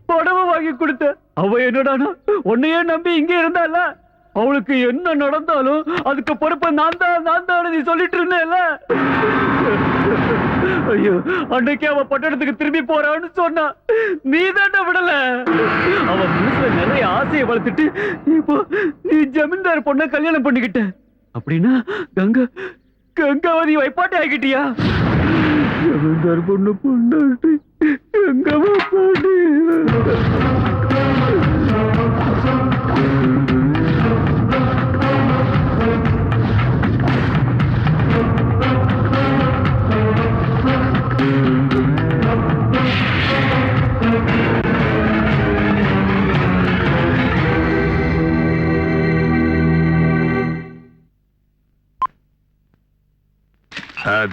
புடவை வாங்கி கொடுத்த. அவ என்னடானா உன்னையே நம்பி இங்க இருந்தால. அவளுக்கு என்ன நடந்தாலும் அதுக்கு பொறுப்ப நான் தான் நீ சொல்லிட்டு இருந்தேல. ஐயோ, அன்னைக்கு அவ பட்டணத்துக்கு திரும்பி போறான்னு சொன்னா நீ தாண்டா விடல. அவ மனசுல நிறைய ஆசையை வளர்த்துட்டு இப்போ நீ ஜமீன்தார் பொண்ண கல்யாணம் பண்ணிக்கிட்ட. அப்படின்னா கங்காவதி வைப்பாட்டி ஆகிட்டியா? ஜமீன்தார் பொண்ணு பொண்ணாட்டி கங்காவா பாட்டி.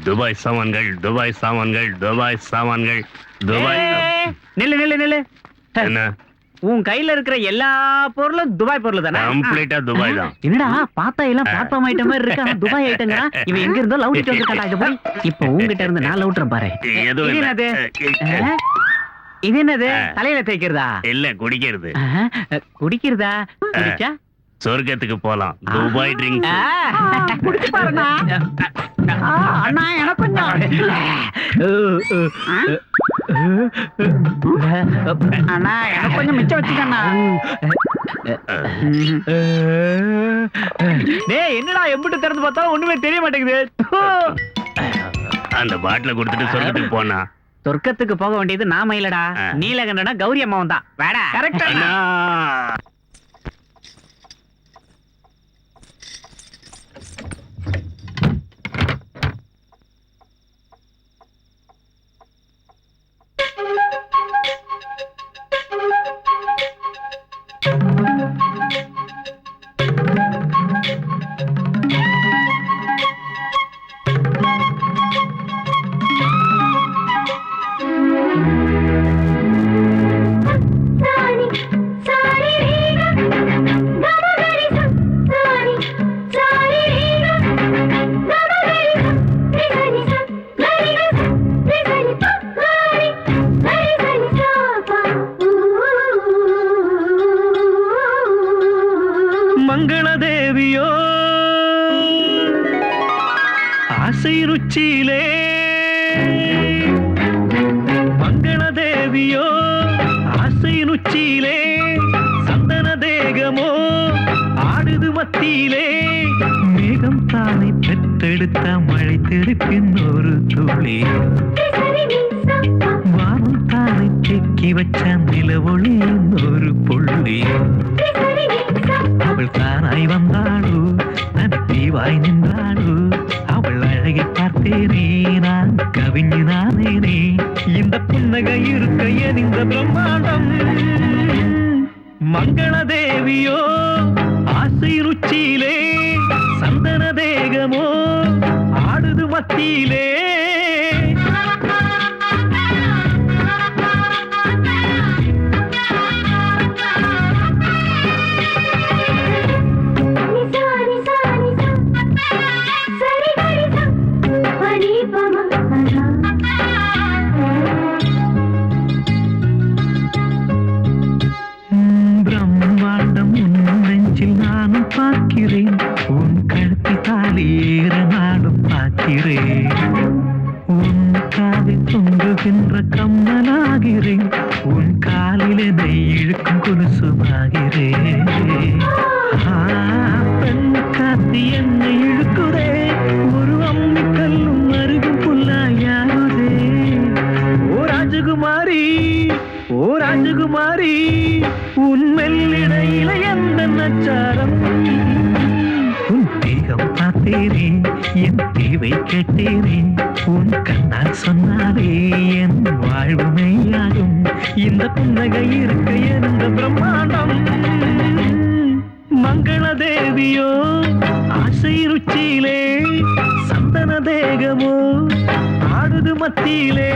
துபாய் சாமான்கள், துபாய் சாமான்கள், துபாய் சாமான்கள், துபாய். நில்லு நில்லு நில்லு. என்ன உன் கையில இருக்கிற எல்லா பொருளும் துபாய் பொருள் தானே? கம்ப்ளீட்டா துபாய் தான். என்னடா பார்த்தா எல்லாம் பிளாட்ஃபார்ம் ஐட்டம் மாதிரி இருக்கா? துபாய் ஐட்டங்கடா. இவன் எங்க இருந்தோ லவுட் வந்துட்டாடா. இது போய் இப்போ உன்கிட்ட இருந்து நான் லவுட்றேன் பாரு. எதுவும் இது இல்ல. என்னது? இது என்னது? தலையில தேய்க்கிறதா? இல்ல, குடிக்கிறது. குடிக்கிறதா? குடிச்சா சொர்க்கத்துக்கு போலாம். Dubai drinks. குடிச்சு பாருண்ணா. அண்ணா எனக்கு கொஞ்சம். அண்ணா எனக்கு கொஞ்சம் மிச்சம் வச்சுக்கண்ணா. டேய், என்னடா எம்பிட்டு திறந்து பார்த்தா ஒண்ணுமே தெரிய மாட்டேங்குது. அந்த பாட்டில கொடுத்துட்டு சொர்க்கத்துக்கு போனா. சொர்க்கத்துக்கு போக வேண்டியது நாம இல்லடா, நீலகண்டனா கௌரி அம்மாவும் தான். வேடா கரெக்டா? மங்களதேவியோ ஆசை ருச்சியிலே, மங்களதேவியோ ஆசை ருச்சியிலே, சந்தன தேகமோ ஆடுது மத்தியிலே. மேகம் தானை பெற்றெடுத்த மழை தெருப்பின் ஒரு துளி, வானம் தானை தேக்கி வச்ச நிலவொளியின் ஒரு புள்ளி. அவள் தானாய் வந்தாளோ, தனித்தீவாய் நின்றாளோ, அவள் அழகை பார்த்தேனே, நான் கவிஞு நானேனே. இந்த புன்னகை இருக்க ஏன் இந்த பிரம்மாண்டம்? மங்களதேவியோ ஆசை ருச்சியிலே, சந்தன தேகமோ ஆடுது மத்தியிலே. பிரம்மாண்டம் உன் நெஞ்சில் நானும் பார்க்கிறேன், உன் கழுத்தை தாலேற நானும் பார்க்கிறேன். உருகுகின்ற கம்மலாகிறேன் உன் காலில் என்னை இழுக்கும் கொலுசுமாகிறேன் பெண் காத்தி என்னை இழுக்குதே ஒரு அம்மி கல்லும் அருகும் புல்லாயாகுதே ஓ ராஜகுமாரி உன் மெல்லிடையில எந்த நச்சாரம் உன் தேகம் பார்த்தேனே என் தேவை கேட்டேனே உன் கண்ணால் சொன்னாலே என் வாழ்வு மெய்யாகும் இந்த புன்னகை இருக்க எந்த பிரம்மாண்டம் மங்கள தேவியோ ஆசை ருச்சியிலே சந்தன தேகமோ ஆடுது மத்தியிலே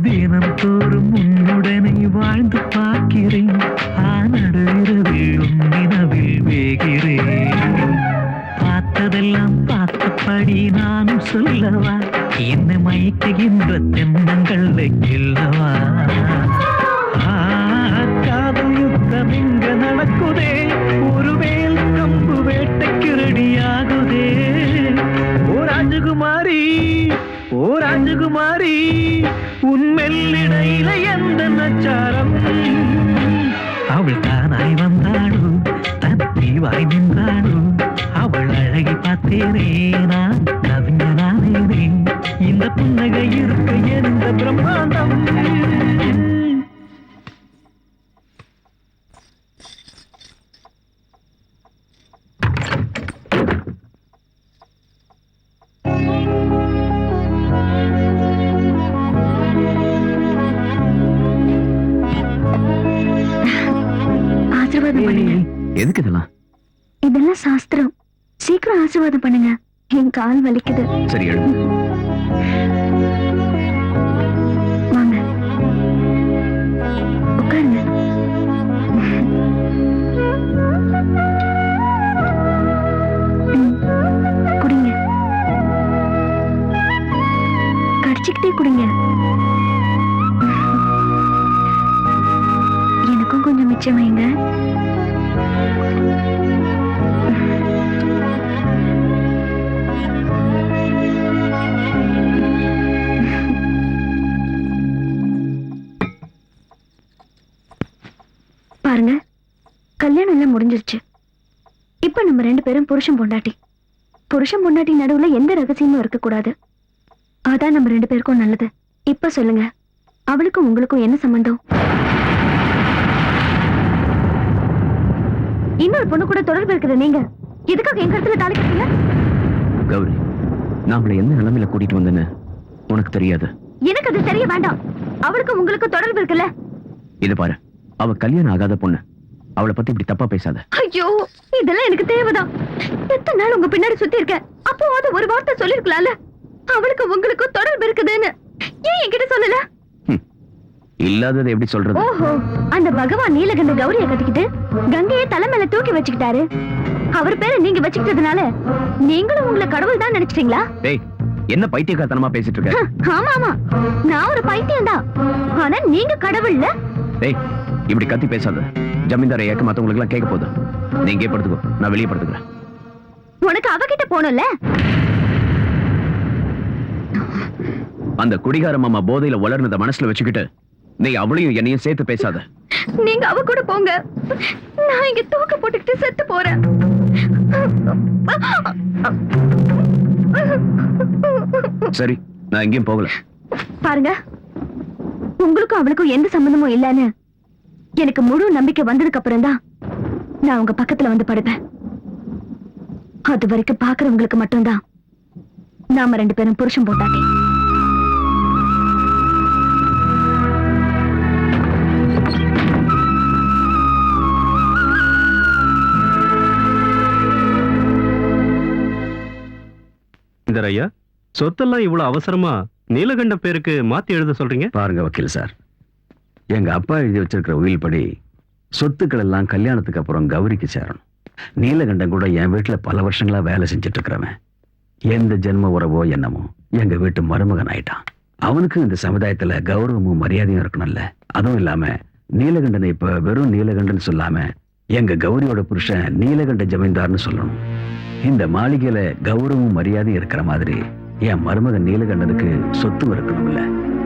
தினம் தோறும் உன்னுடனே வாழ்ந்து பார்க்கிறேன் ஆனடுவில் உன்னினவில் வேகிறேன் பார்த்ததெல்லாம் பார்த்தபடி நானும் சொல்லவா என்னை மயக்குகின்ற தென்னங்கள் இல்லவா காதல் யுத்தம் இங்க நடக்குதே ஒரு வேல் கம்பு வேட்டைக்கு ரெடியாகுதே ஓ ராஜகுமாரி உன் மெல்லிடையில எந்த நச்சாரம் அவள் தானாய் வந்தாளோ தன் தீவாய் நின்றாளோ அவள் அழகி பார்த்தேனே நான் கவிஞனானேனே இந்த புன்னகை இருக்க எந்த பிரம்மாண்டம் ஆசீர்வாதம் பண்ணுங்க. எதுக்கு இதெல்லாம்? இதெல்லாம் சாஸ்திரம். சீக்கிரம் ஆசீர்வாதம் பண்ணுங்க. என் கால் வலிக்குது. சரி எழு. வாங்க உட்காருங்க. குடிங்க. கடிச்சுக்கிட்டே குடிங்க. எனக்கும் கொஞ்சம் மிச்சம் வைங்க. பாருங்க, கல்யாணம் எல்லாம் முடிஞ்சிருச்சு. இப்ப நம்ம 2 பேரும் புருஷன் பொண்டாட்டி. புருஷன் பொண்டாட்டி நடுவுல எந்த ரகசியமும் இருக்க கூடாது. அதான் நம்ம 2 பேருக்கும் நல்லது. இப்ப சொல்லுங்க, அவளுக்கும் உங்களுக்கும் என்ன சம்பந்தம்? இன்னொரு பொண்ணு கூட தொடர்பு இருக்கிற நீங்க எதுக்காக என் கருத்துல தாலி கட்டீங்க? கௌரி, நான் அவளை எந்த நிலைமையில கூட்டிட்டு வந்தேன்னு உனக்கு தெரியாது. எனக்கு அது தெரிய வேண்டாம். அவளுக்கும் உங்களுக்கும் தொடர்பு இருக்குல்ல? இது பாரு, அவ கல்யாணம் ஆகாத பொண்ணு. அவளை பத்தி இப்படி தப்பா பேசாத. ஐயோ, இதெல்லாம் எனக்கு தேவைதான். எத்தனை நாள் உங்க பின்னாடி சுத்தி இருக்க, அப்போ அது ஒரு வார்த்தை சொல்லிருக்கலாம்ல. அவளுக்கு உங்களுக்கும் தொடர்பு இருக்குதுன்னு ஏன் என்கிட்ட சொல்லல? இல்லாதது எப்படி சொல்றது? ஓஹோ, அந்த பகவான் நீலகண்ட கௌரிய கட்டிக்கிட்டு கங்கையை தலை மேல தூக்கி வச்சுக்கிட்டாரு. அவர் பேரை நீங்க வச்சுக்கிட்டதுனால நீங்களும் உங்களை கடவுள் தான் நினைச்சிட்டீங்களா? டேய், என்ன பைத்தியக்காரத்தனமா பேசிட்டு இருக்க? ஆமா ஆமா, நான் ஒரு பைத்தியம் தான். ஆனா நீங்க கடவுள்ல. டேய், இப்படி கத்தி பேசாத. ஜமீன்தாரை ஏக்க மத்தவங்களுக்கு எல்லாம் கேட்க போகுது. நீ இங்கே படுத்துக்கோ, நான் வெளியே படுத்துக்கிறேன். உனக்கு அவகிட்ட போகணும்ல. அந்த குடிகார மாமா போதையில வளர்னத மனசுல வச்சுக்கிட்டு நீ அவளையும் என்னையும் சேர்த்து பேசாத. நீங்க அவ கூட போங்க, நான் இங்க தூக்க போட்டுக்கிட்டு செத்து போறேன். சரி, நான் எங்கேயும் போகல. பாருங்க, உங்களுக்கும் அவளுக்கும் எந்த சம்பந்தமும் இல்லன்னு எனக்கு முழு நம்பிக்கை வந்ததுக்கு அப்புறம் தான் நான் உங்க பக்கத்துல வந்து படுப்பேன். அது வரைக்கும் பாக்குறவங்களுக்கு மட்டும்தான் நாம 2 பேரும் புருஷன் பொண்டாட்டி. இந்த ஐயா, சொத்தெல்லாம் இவ்வளவு அவசரமா நீலகண்டம் பேருக்கு மாத்தி எழுத சொல்றீங்க? பாருங்க வக்கீல் சார், எங்க அப்பா எழுதி வச்சிருக்கிற உயில் படி சொத்துக்கள் எல்லாம் கல்யாணத்துக்கு அப்புறம் கௌரிக்கு சேரணும். நீலகண்டன் கூட என் வீட்டுல பல வருஷங்களா வேலை செஞ்சுட்டு இருக்கிறவன். எந்த ஜென்ம உறவோ என்னமோ எங்க வீட்டு மருமகன் ஆயிட்டான். அவனுக்கு இந்த சமுதாயத்துல கௌரவமும் மரியாதையும் இருக்கணும்ல. அதுவும் இல்லாம நீலகண்டனை இப்ப வெறும் நீலகண்டன் சொல்லாம எங்க கௌரியோட புருஷன் நீலகண்ட ஜமீன்தார்னு சொல்லணும். இந்த மாளிகையில கௌரவமும் மரியாதையும் இருக்கிற மாதிரி என் மருமகன் நீலகண்டனுக்கு சொத்து இருக்கணும்ல.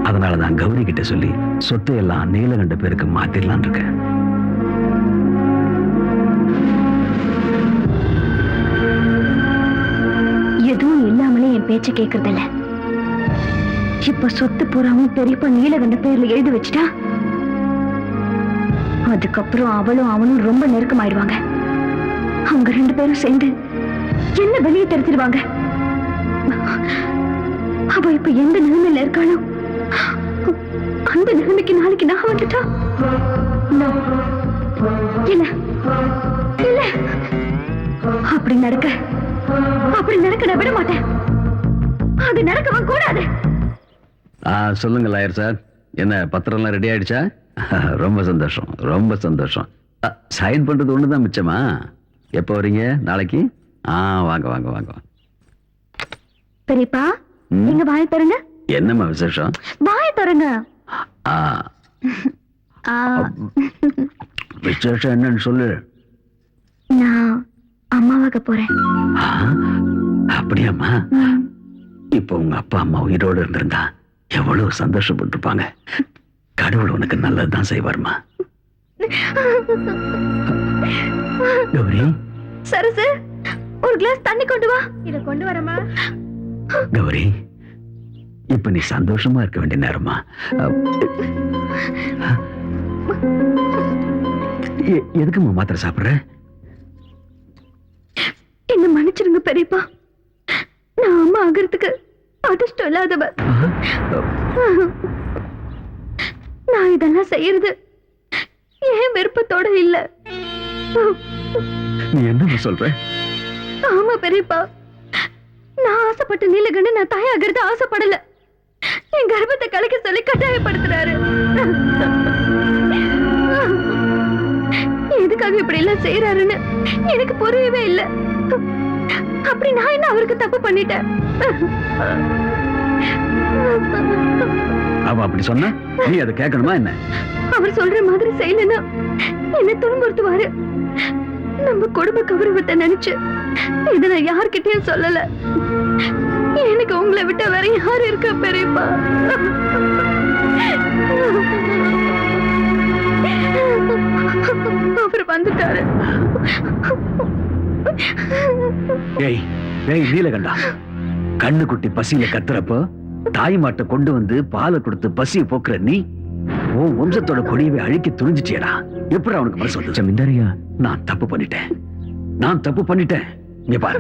அதனாலதான் கௌரி கிட்ட சொல்லி சொத்து எல்லாம் நீலகண்ட பேருக்கு மாத்திடலான் இருக்கேன். எதுவும் இல்லாமலே என் பேச்ச கேக்குறதில்ல. இப்ப சொத்து பூராவும் பெரியப்பா நீலகண்ட பேர்ல எழுதி வச்சுட்டா அதுக்கப்புறம் அவளும் அவனும் ரொம்ப நெருக்கமாயிடுவாங்க. அவங்க 2 பேரும் சேர்ந்து என்ன வெளியே தெரிஞ்சிருவாங்க. அவ இப்ப எந்த நிலைமையில இருக்காளோ அந்த நிலைமைக்கு நாளைக்கு நான் வந்துட்டா No. இல்ல இல்ல, அப்படி நடக்க நான் விட மாட்டேன். அது நடக்கவும் கூடாது. சொல்லுங்க லாயர் சார், என்ன பத்திரம் எல்லாம் ரெடி ஆயிடுச்சா? ரொம்ப சந்தோஷம், ரொம்ப சந்தோஷம். சைன் பண்றது ஒண்ணுதான் மிச்சமா? எப்போ வரீங்க? நாளைக்கு? வாங்க வாங்க வாங்க. பெரியப்பா, நீங்க வாயை தருங்க. என்னம்மா விசேஷம்? வாயை தருங்க. விசேஷம் என்னன்னு சொல்லு. நான் அம்மாவாக போறேன். அப்படியாம்மா? இப்ப உங்க அப்பா அம்மா உயிரோடு இருந்திருந்தா எவ்வளவு சந்தோஷப்பட்டிருப்பாங்க. கடவுள் உனக்கு நல்லதுதான் செய்வார்மா. கௌரி, சரசு, ஒரு கிளாஸ் தண்ணி கொண்டு வா. இத கொண்டு வரமா? கௌரி, இப்ப நீ சந்தோஷமா இருக்க வேண்டிய நேரமா. எதுக்குமா மாத்திரை சாப்பிடுற? என்ன மன்னிச்சிருங்க பெரியப்பா, நான் அம்மா ஆகிறதுக்கு அதிர்ஷ்டம் இல்லாதவ. நான் இதெல்லாம் செய்யறது ஏன் விருப்பத்தோட இல்ல. நீ என்ன சொல்ற? ஆமா பெரியப்பா, நான் ஆசைப்பட்ட நீலகண்ட நான் தாயாகிறது ஆசைப்படல. என் கர்ப்பத்தை கலைக்க சொல்லி கட்டாயப்படுத்துறாரு. எதுக்காக இப்படி எல்லாம் செய்யறாருன்னு எனக்கு புரியவே இல்ல. அப்படி நான் என்ன அவருக்கு தப்பு பண்ணிட்டேன்? அவ அப்படி சொன்னா நீ அதை கேட்கணுமா என்ன? அவர் சொல்ற மாதிரி செய்யலன்னா என்ன துன்புறுத்துவாரு. நம்ம குடும்ப கௌரவத்தை நினைச்சு இதை நான் யார்கிட்டயும் சொல்லல. எனக்கு உங்களை விட்ட வேற யாரு இருக்கா பெரியப்பா? அவர் வந்துட்டாரு. ஏய் ஏய் நீலகண்டா, கண்ணு குட்டி பசியில கத்துறப்போ தாய் மாட்டை கொண்டு வந்து பாலை கொடுத்து பசியை போக்குற நீ உன் வம்சத்தோட கொடியவே அழிக்க துணிஞ்சிட்டியடா. எப்படி அவனுக்கு மனசு வந்து? ஜமீன்தாரியா, நான் தப்பு பண்ணிட்டேன். இங்க பாரு,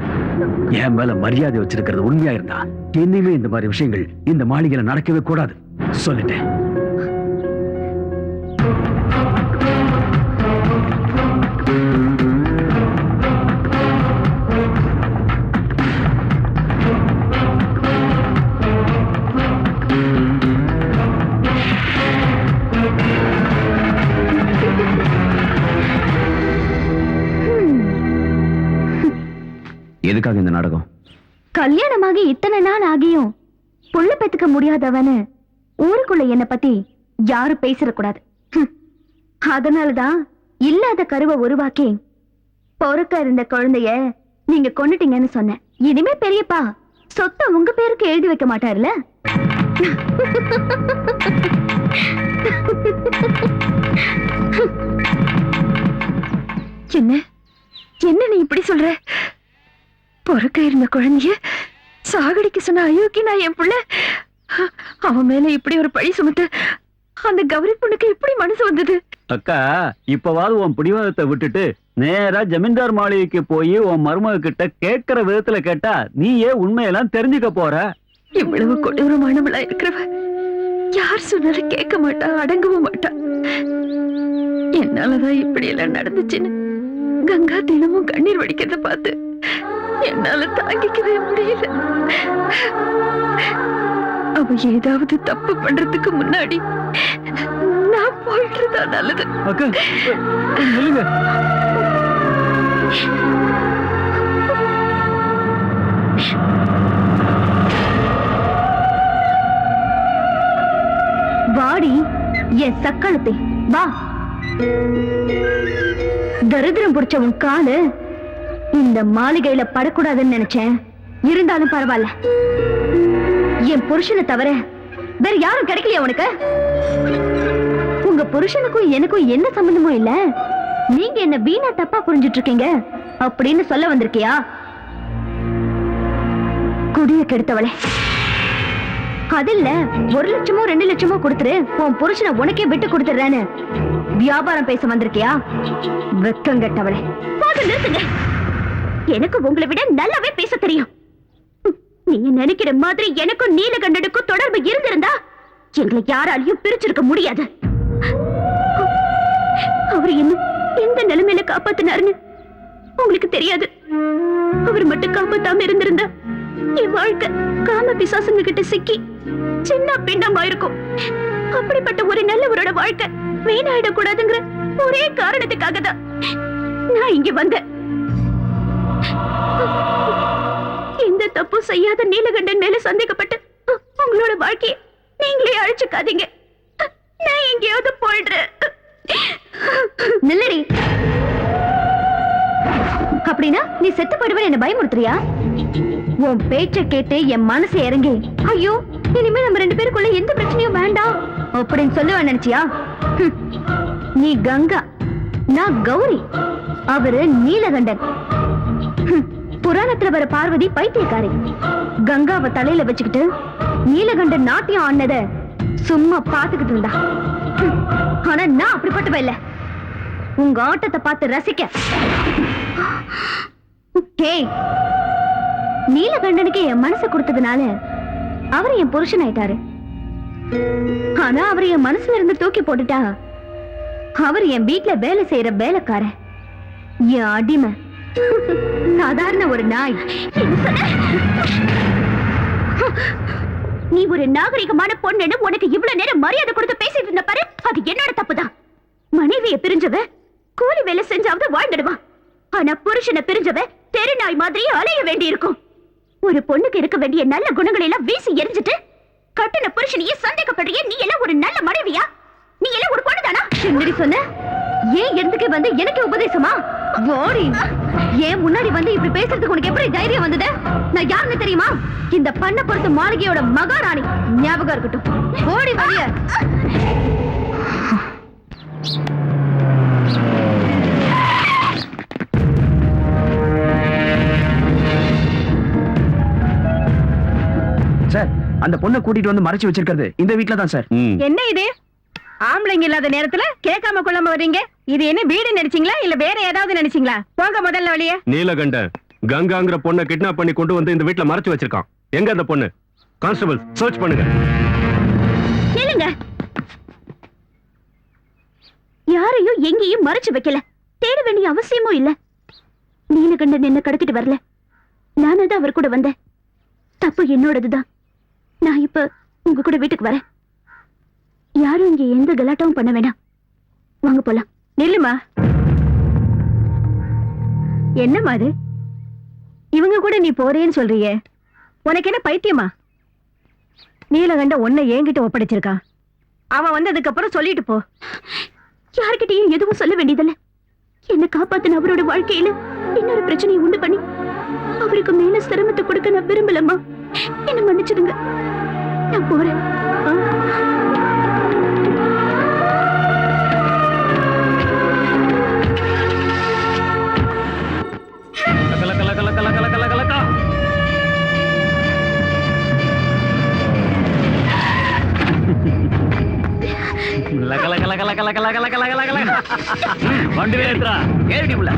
என் மேல மரியாதை வச்சிருக்கிறது உண்மையா இருந்தா இனிமே இந்த மாதிரி விஷயங்கள் இந்த மாளிகையில நடக்கவே கூடாது சொல்லிட்டேன். எதுக்காக இந்த நாடகம்? கல்யாணமாகி இத்தனை நாள் ஆகியும் புள்ள பெத்துக்க முடியாதவனு ஊருக்குள்ள என்ன பத்தி யாரும் பேசிடக்கூடாது. அதனாலதான் இல்லாத கருவை உருவாக்கி பொறுக்க இருந்த குழந்தைய நீங்க கொன்னுட்டீங்கன்னு சொன்னேன். இனிமே பெரியப்பா சொத்தை உங்க பேருக்கு எழுதி வைக்க மாட்டாருல. என்ன நீ இப்படி சொல்ற? பொறுக்க இருந்த குழந்தைய சாகடிக்க சொன்ன அயோக்கி நான் என் புள்ள. அவன் மேல இப்படி ஒரு பழி சுமத்து அந்த கௌரி பொண்ணுக்கு எப்படி மனசு வந்தது? அக்கா, இப்பவாது உன் பிடிவாதத்தை விட்டுட்டு நேரா ஜமீன்தார் மாளிகைக்கு போய் உன் மருமக கிட்ட கேட்கிற விதத்துல கேட்டா நீயே உண்மையெல்லாம் தெரிஞ்சுக்க போற. இவ்வளவு கொடூரமானவளா இருக்கிறவ யார் சொன்னாலும் கேட்க மாட்டா, அடங்கவும் மாட்டா. என்னாலதான் இப்படி எல்லாம் நடந்துச்சுன்னு கங்கா தினமும் கண்ணீர் வடிக்கிறத பார்த்து என்னால தாங்கிக்கவே முடியல. அவ ஏதாவது தப்பு பண்றதுக்கு முன்னாடி நான் போயிட்டுறதா நல்லது. அக்கா சொல்லுங்க. வாடி என் சக்களத்தை வா. தரித்திரம் பிடிச்ச உன் காலு இந்த மாளிகையில படக்கூடாதுன்னு நினைச்சேன். இருந்தாலும் பரவாயில்ல. என் புருஷனை தவிர வேற யாரும் கிடைக்கலையா உனக்கு? உங்க புருஷனுக்கும் எனக்கும் என்ன சம்பந்தமும் இல்ல. நீங்க என்ன வீணா தப்பா புரிஞ்சிட்டு இருக்கீங்க அப்படின்னு சொல்ல வந்திருக்கியா? குடிய கெடுத்தவளே, அதில்ல 1 லட்சமோ 2 லட்சமோ கொடுத்துரு, உன் புருஷனை உனக்கே விட்டு கொடுத்துறேன்னு வியாபாரம் பேச வந்திருக்கியா? வெக்கம் கெட்டவளே. நிறுத்துங்க. எனக்கு உங்களை விட நல்லாவே பேச தெரியும். நீங்க நினைக்கிற மாதிரி எனக்கும் நீலகண்டனுக்கும் தொடர்பு இருந்திருந்தா எங்களை யாராலையும் பிரிச்சிருக்க முடியாது. அவர் இன்னும் எந்த நிலைமையில காப்பாத்தினாருன்னு உங்களுக்கு தெரியாது. அவர் மட்டும் காப்பாத்தாம இருந்திருந்தா என் வாழ்க்கை காம பிசாசுங்க கிட்ட சிக்கி சின்ன பின்னமாயிருக்கும். அப்படிப்பட்ட ஒரு நல்லவரோட வாழ்க்கை வீணாயிடக்கூடாதுங்கிற ஒரே காரணத்துக்காக தான் நான் இங்க வந்தேன். எந்த தப்பு செய்யாத நீலகண்டன் மேல சந்தேகப்பட்டு உங்களோட வாழ்க்கையை நீங்களே அழிச்சுக்காதீங்க. நான் எங்கேயாவது போயிடுறேன். நில்லடி. அப்படின்னா நீ செத்து போயிடுவேன் என்ன பயமுறுத்துறியா? உன் பேச்ச கேட்டு என் மனசு இறங்கி ஐயோ இனிமே நம்ம 2 பேருக்குள்ள எந்த பிரச்சனையும் வேண்டாம் அப்படின்னு சொல்லுவேன் நினைச்சியா? நீ கங்கா, நான் கௌரி, அவரு நீலகண்டன். புராணத்துல வர பார்வதி பைத்தியக்காரி. கங்காவை தலையில வச்சுக்கிட்டு நீலகண்டன் நாட்டியம் ஆனத சும்மா பாத்துக்கிட்டு இருந்தா. ஆனா நான் அப்படிப்பட்டவ இல்ல. உங்க ஆட்டத்தை பார்த்து ரசிக்க. நீலகண்டனுக்கு என் மனசை கொடுத்ததுனால அவர் என் புருஷன் ஆயிட்டாரு. ஆனா அவர் என் மனசுல இருந்து தூக்கி போட்டுட்டா அவர் என் வீட்டுல வேலை செய்யற வேலைக்காரன், என் அடிமை, சாதாரண ஒரு நாய். நீ ஒரு நாகரிகமான பொண்ணுன்னு உனக்கு இவ்வளவு நேரம் மரியாதை கொடுத்து பேசிட்டு இருந்த பாரு, அது என்னோட தப்புதான். மனைவியை பிரிஞ்சவ கூலி வேலை செஞ்சாவது வாழ்ந்துடுவான். ஆனா புருஷனை பிரிஞ்சவ தெரு நாய் மாதிரி அலைய வேண்டி இருக்கும். ஒரு பொண்ணுக்கு இருக்க வேண்டிய நல்ல குணங்களை எல்லாம் வீசி எரிஞ்சிட்டு கட்டின புருஷனையே சந்தேகப்படுறிய. நீ எல்லாம் ஒரு நல்ல மனைவியா? நீ எல்லாம் ஒரு பொண்ணுதானா? சுந்தரி சொன்ன ஏன் எதுக்கு வந்து எனக்கு உபதேசமா? ஓடி ஏன் முன்னாடி வந்து இப்படி பேசுறதுக்கு உனக்கு எப்படி தைரியம் வந்தது? நான் யாருன்னு தெரியுமா? இந்த பண்ண பொறுத்த மாளிகையோட மகாராணி. ஞாபகம் இருக்கட்டும். ஓடி வரிய. சார், அந்த பொண்ணை கூட்டிட்டு வந்து மறைச்சு வச்சிருக்கிறது இந்த வீட்ல தான் சார். என்ன இது? ஆம்பளைங்க இல்லாத நேரத்துல கேட்காம கொள்ளாம வர்றீங்க. இது என்ன வீடு நினைச்சீங்களா இல்ல வேற ஏதாவது நினைச்சீங்களா? போங்க முதல்ல வழியே. நீலகண்டன் கங்காங்கிற பொண்ணை கிட்னாப் பண்ணி கொண்டு வந்து இந்த வீட்ல மறைச்சு வச்சிருக்கான். எங்க அந்த பொண்ணு? கான்ஸ்டபிள் சர்ச் பண்ணுங்க. நில்லுங்க. யாரையும் எங்கேயும் மறைச்சு வைக்கல. தேட வேண்டிய அவசியமும் இல்ல. நீலகண்டன் என்ன கடத்திட்டு வரல. நானதான் அவர் கூட வந்தேன். தப்பு என்னோடதுதான். நான் இப்ப உங்க கூட வீட்டுக்கு வரேன். யாரும் இங்க எந்த கலாட்டாவும் பண்ண வேண்டாம். வாங்க போலாம். நில்லுமா. என்னம்மா அது? இவங்க கூட நீ போறேன்னு சொல்றியே, உனக்கு என்ன பைத்தியமா? நீலகண்ட உன்னை என்கிட்ட ஒப்படைச்சிருக்கான். அவன் வந்ததுக்கு அப்புறம் சொல்லிட்டு போ. யார்கிட்டயும் எதுவும் சொல்ல வேண்டியதில்ல. என்ன காப்பாத்தின அவரோட வாழ்க்கையில இன்னொரு பிரச்சனையை உண்டு பண்ணி அவருக்கு மேல சிரமத்தை கொடுக்க நான் விரும்பலம்மா. என்ன மன்னிச்சிடுங்க. நான் போறேன். வண்டி வேத்ரா ஏறி உள்ள.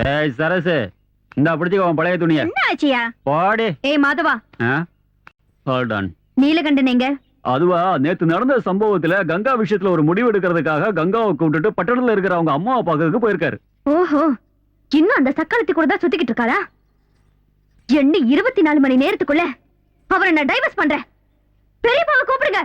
ஏய் சரசு, இந்த பிடிச்சிக்க உன் பழைய துணிய என்ன ஆச்சியா? போடி. ஏய் மாதவா, ஹோல்ட் ஆன். நீலகண்டன் எங்க? அதுவா, நேத்து நடந்த சம்பவத்துல கங்கா விஷயத்துல ஒரு முடிவு எடுக்கிறதுக்காக கங்காவை கூப்பிட்டுட்டு பட்டணத்துல இருக்கிற அவங்க அம்மாவை பார்க்கறதுக்கு போயிருக்காரு. ஓஹோ, இன்னும் அந்த சக்காலத்தி கூட தான் சுத்திக்கிட்டு இருக்காரா? என்ன 24 மணி நேரத்துக்குள்ள அவரை நான் டைவர்ஸ் பண்றேன். பெரியப்பாவை கூப்பிடுங்க.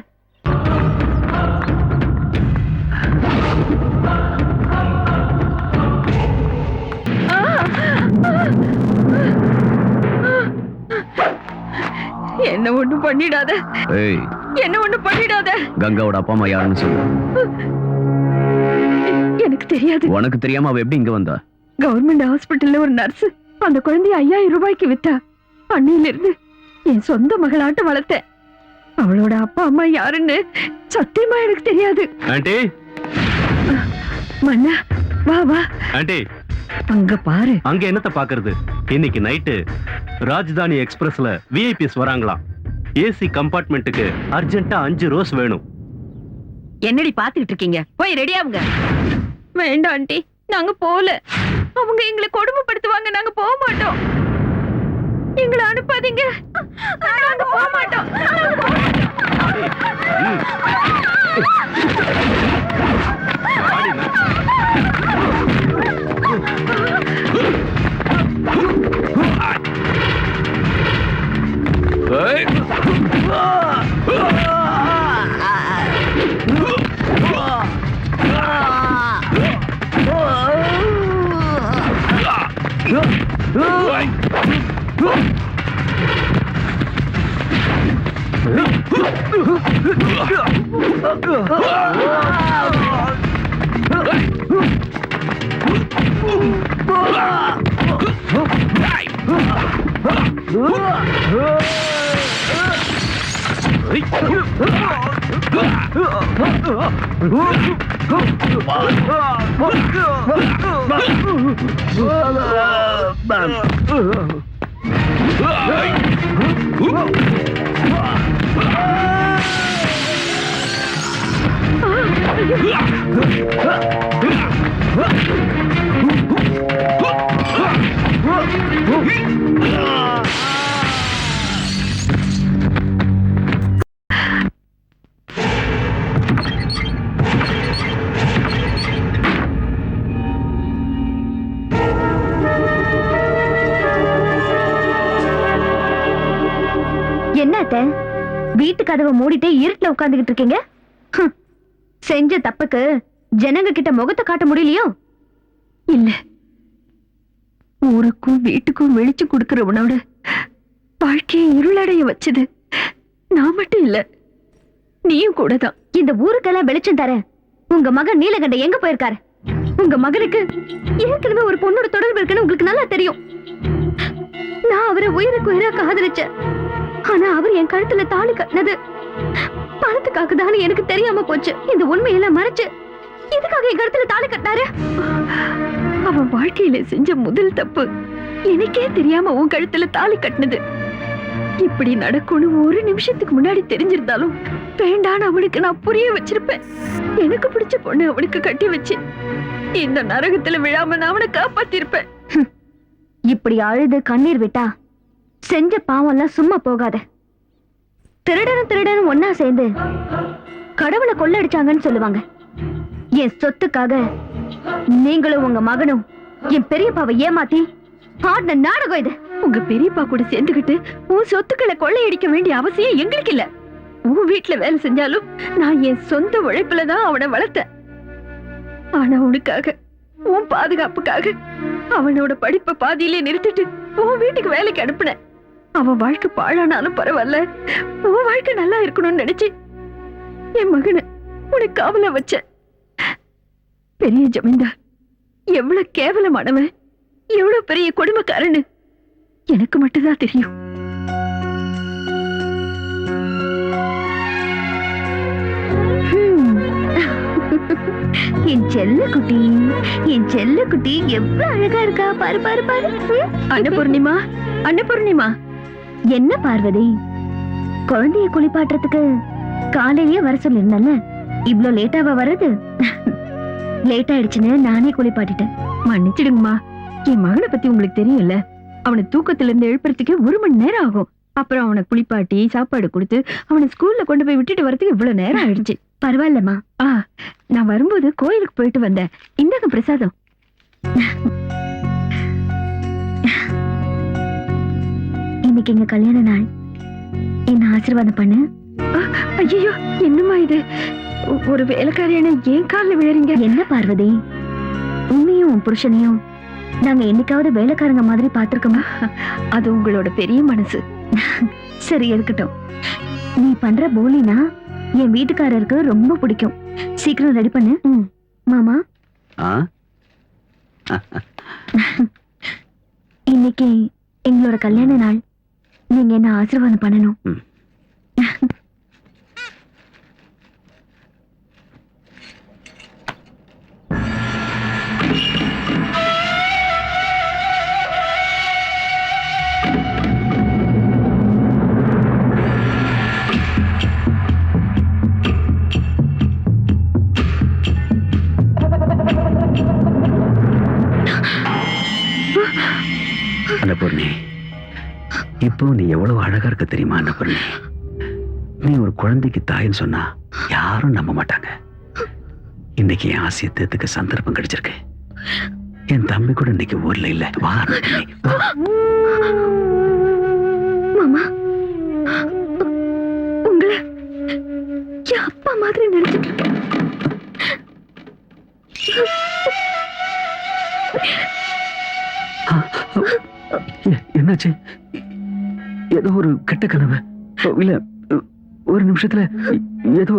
என்ன ஒண்ணு பண்ணிடாத, ஏய், என்ன ஒண்ணு பண்ணிடாத. கங்காவோட அப்பா அம்மா யாருன்னு சொல்லு. எனக்கு தெரியாது. உனக்கு தெரியாம அவ எப்படி இங்க வந்தா? கவர்மெண்ட் ஹாஸ்பிட்டல்ல ஒரு நர்ஸ் அந்த குழந்தைய 5000 ரூபாய்க்கு வித்தா. அன்னையில இருந்து என் சொந்த மகளாட்டம் வளர்த்தேன். அவளோட அப்பா அம்மா யாருன்னு சத்தியமா எனக்கு தெரியாது. ஆண்டி, மன்னா வா வா, ஆண்டி, அங்க பாரு. அங்க என்னத்த பாக்குறது? இன்னைக்கு நைட்டு ராஜ்தானி எக்ஸ்பிரஸ்ல விஐபிஸ் வராங்களாம். ஏசி கம்பார்ட்மெண்ட்டுக்கு அர்ஜென்ட்டா 5 ரோஸ் வேணும். என்னடி பாத்துக்கிட்டு இருக்கீங்க? போய் ரெடி ஆகுங்க. வேண்டாம் ஆண்டி, நாங்க போல. அவங்க எங்களை கொடுமைப்படுத்துவாங்க, நாங்க போக மாட்டோம். எங்களை அனுப்பாதீங்க, நாங்க போக மாட்டோம். என்னத்த வீட்டு கதவை மூடிட்டே இருட்டுல உட்கார்ந்துகிட்டு இருக்கீங்க? செஞ்ச தப்புக்கு ஜனங்க கிட்ட முகத்தை காட்ட முடியலையோ? இல்ல, ஊருக்கும் வீட்டுக்கும் வெளிச்சு கொடுக்கறவனோட வாழ்க்கையை இருளடைய வச்சது நான் மட்டும் இல்ல, நீயும் கூட தான். இந்த ஊருக்கெல்லாம் வெளிச்சம் தர உங்க மகன் நீலகண்ட எங்க போயிருக்காரு? உங்க மகனுக்கு ஏற்கனவே ஒரு பொண்ணோட தொடர்பு இருக்குன்னு உங்களுக்கு நல்லா தெரியும். நான் அவரை உயிருக்கு உயிரா காதலிச்சேன். ஆனா அவர் என் கழுத்துல தாலி கட்டினது பணத்துக்காக தான் எனக்கு தெரியாம போச்சு. இந்த உண்மையெல்லாம் மறைச்சு எதுக்காக என் கழுத்துல தாலி கட்டினாரு? அவன் வாழ்க்கையில செஞ்ச முதல் தப்பு எனக்கே தெரியாம உன் கழுத்துல தாலி கட்டினது. இப்படி நடக்கும்னு ஒரு நிமிஷத்துக்கு முன்னாடி தெரிஞ்சிருந்தாலும் வேண்டான்னு அவனுக்கு நான் புரிய வச்சிருப்பேன். எனக்கு பிடிச்ச பொண்ணு அவனுக்கு கட்டி வச்சு இந்த நரகத்துல விழாம நான் அவனை காப்பாத்திருப்பேன். இப்படி அழுது கண்ணீர் விட்டா செஞ்ச பாவம் எல்லாம் சும்மா போகாத. திருடனும் ஒன்னா சேர்ந்து கடவுளை கொள்ளடிச்சாங்கன்னு சொல்லுவாங்க. என் சொத்துக்காக நீங்களும் உங்க மகனும் என் பெரியப்பாவை ஏமாத்தி ஆடின நாடகம் இது. உங்க பெரியப்பா கூட சேர்ந்துகிட்டு உன் சொத்துக்களை கொள்ளையடிக்க வேண்டிய அவசியம் எங்களுக்கு இல்ல. உன் வீட்டுல வேலை செஞ்சாலும் நான் என் சொந்த உழைப்புலதான் அவனை வளர்த்தேன். ஆனா உனக்காக, உன் பாதுகாப்புக்காக அவனோட படிப்பை பாதியிலே நிறுத்திட்டு உன் வீட்டுக்கு வேலைக்கு அனுப்புனேன். அவன் வாழ்க்கை பாழானாலும் பரவாயில்ல, உன் வாழ்க்கை நல்லா இருக்கணும்னு நினைச்சு என் மகனை உனக்கு காவல வச்ச. பெரிய ஜமீன்தார் எவ்வளவு கேவலமானவன், எவ்வளவு பெரிய கொடுமைக்காரன்னு எனக்கு மட்டும்தான் தெரியும். என் செல்ல குட்டி, என் செல்ல குட்டி எவ்வளவு அழகா இருக்கா பாரு பாரு பாரு. அன்னபூர்ணிமா, அன்னபூர்ணிமா. என்ன பார்வதி, குழந்தைய குளிப்பாட்டுறதுக்கு காலையிலேயே வர சொல்லிருந்தல, இவ்ளோ லேட்டாவா வர்றது? லேட் ஆயிடுச்சுன்னு நானே குளிப்பாட்டிட்டேன். மன்னிச்சிடுங்கம்மா. என் மகனை பத்தி உங்களுக்கு தெரியும்ல, அவனை தூக்கத்துல இருந்து எழுப்புறதுக்கு 1 மணி நேரம் ஆகும். அப்புறம் அவனை குளிப்பாட்டி சாப்பாடு கொடுத்து அவனை ஸ்கூல்ல கொண்டு போய் விட்டுட்டு வரதுக்கு இவ்வளவு நேரம் ஆயிடுச்சு. பரவாயில்லம்மா. நான் வரும்போது கோயிலுக்கு போயிட்டு வந்தேன். இந்தாங்க பிரசாதம். இன்னைக்கு எங்க கல்யாண நாள், என்ன ஆசீர்வாதம் பண்ணு. ஐயோ, என்னம்மா இது? ஒரு வேலைக்காரியான ஏன் காலில் விழறீங்க? என்ன பார்வதி, உன்னையும் உன் புருஷனையும் நாங்க என்னைக்காவது வேலைக்காரங்க மாதிரி பாத்திருக்கோமா? அது உங்களோட பெரிய மனசு. சரி, இருக்கட்டும். நீ பண்ற போலினா என் வீட்டுக்காரருக்கு ரொம்ப பிடிக்கும். சீக்கிரம் ரெடி பண்ணு. மாமா, இன்னைக்கு எங்களோட கல்யாண நாள். நீங்க என்ன ஆசீர்வாதம் பண்ணணும். அன்னபூர்ணி, இப்போ நீ எவ்வளவு அழகா இருக்க தெரியுமா அன்னபூர்ணி? நீ ஒரு குழந்தைக்கு தாயின்னு சொன்னா யாரும் நம்ப மாட்டாங்க. இன்னைக்கு என் ஆசையை தேர்த்துக்க சந்தர்ப்பம் கிடைச்சிருக்கு. என் தம்பி கூட இன்னைக்கு ஊர்ல இல்ல. வா அன்னபூர்ணி, வா. மாமா, உங்களை என் அப்பா மாதிரி நினைச்சிட்டு இருக்கேன். என்னாச்சு? ஏதோ ஒரு கெட்ட கனவு இல்ல? ஒரு நிமிஷத்துல ஏதோ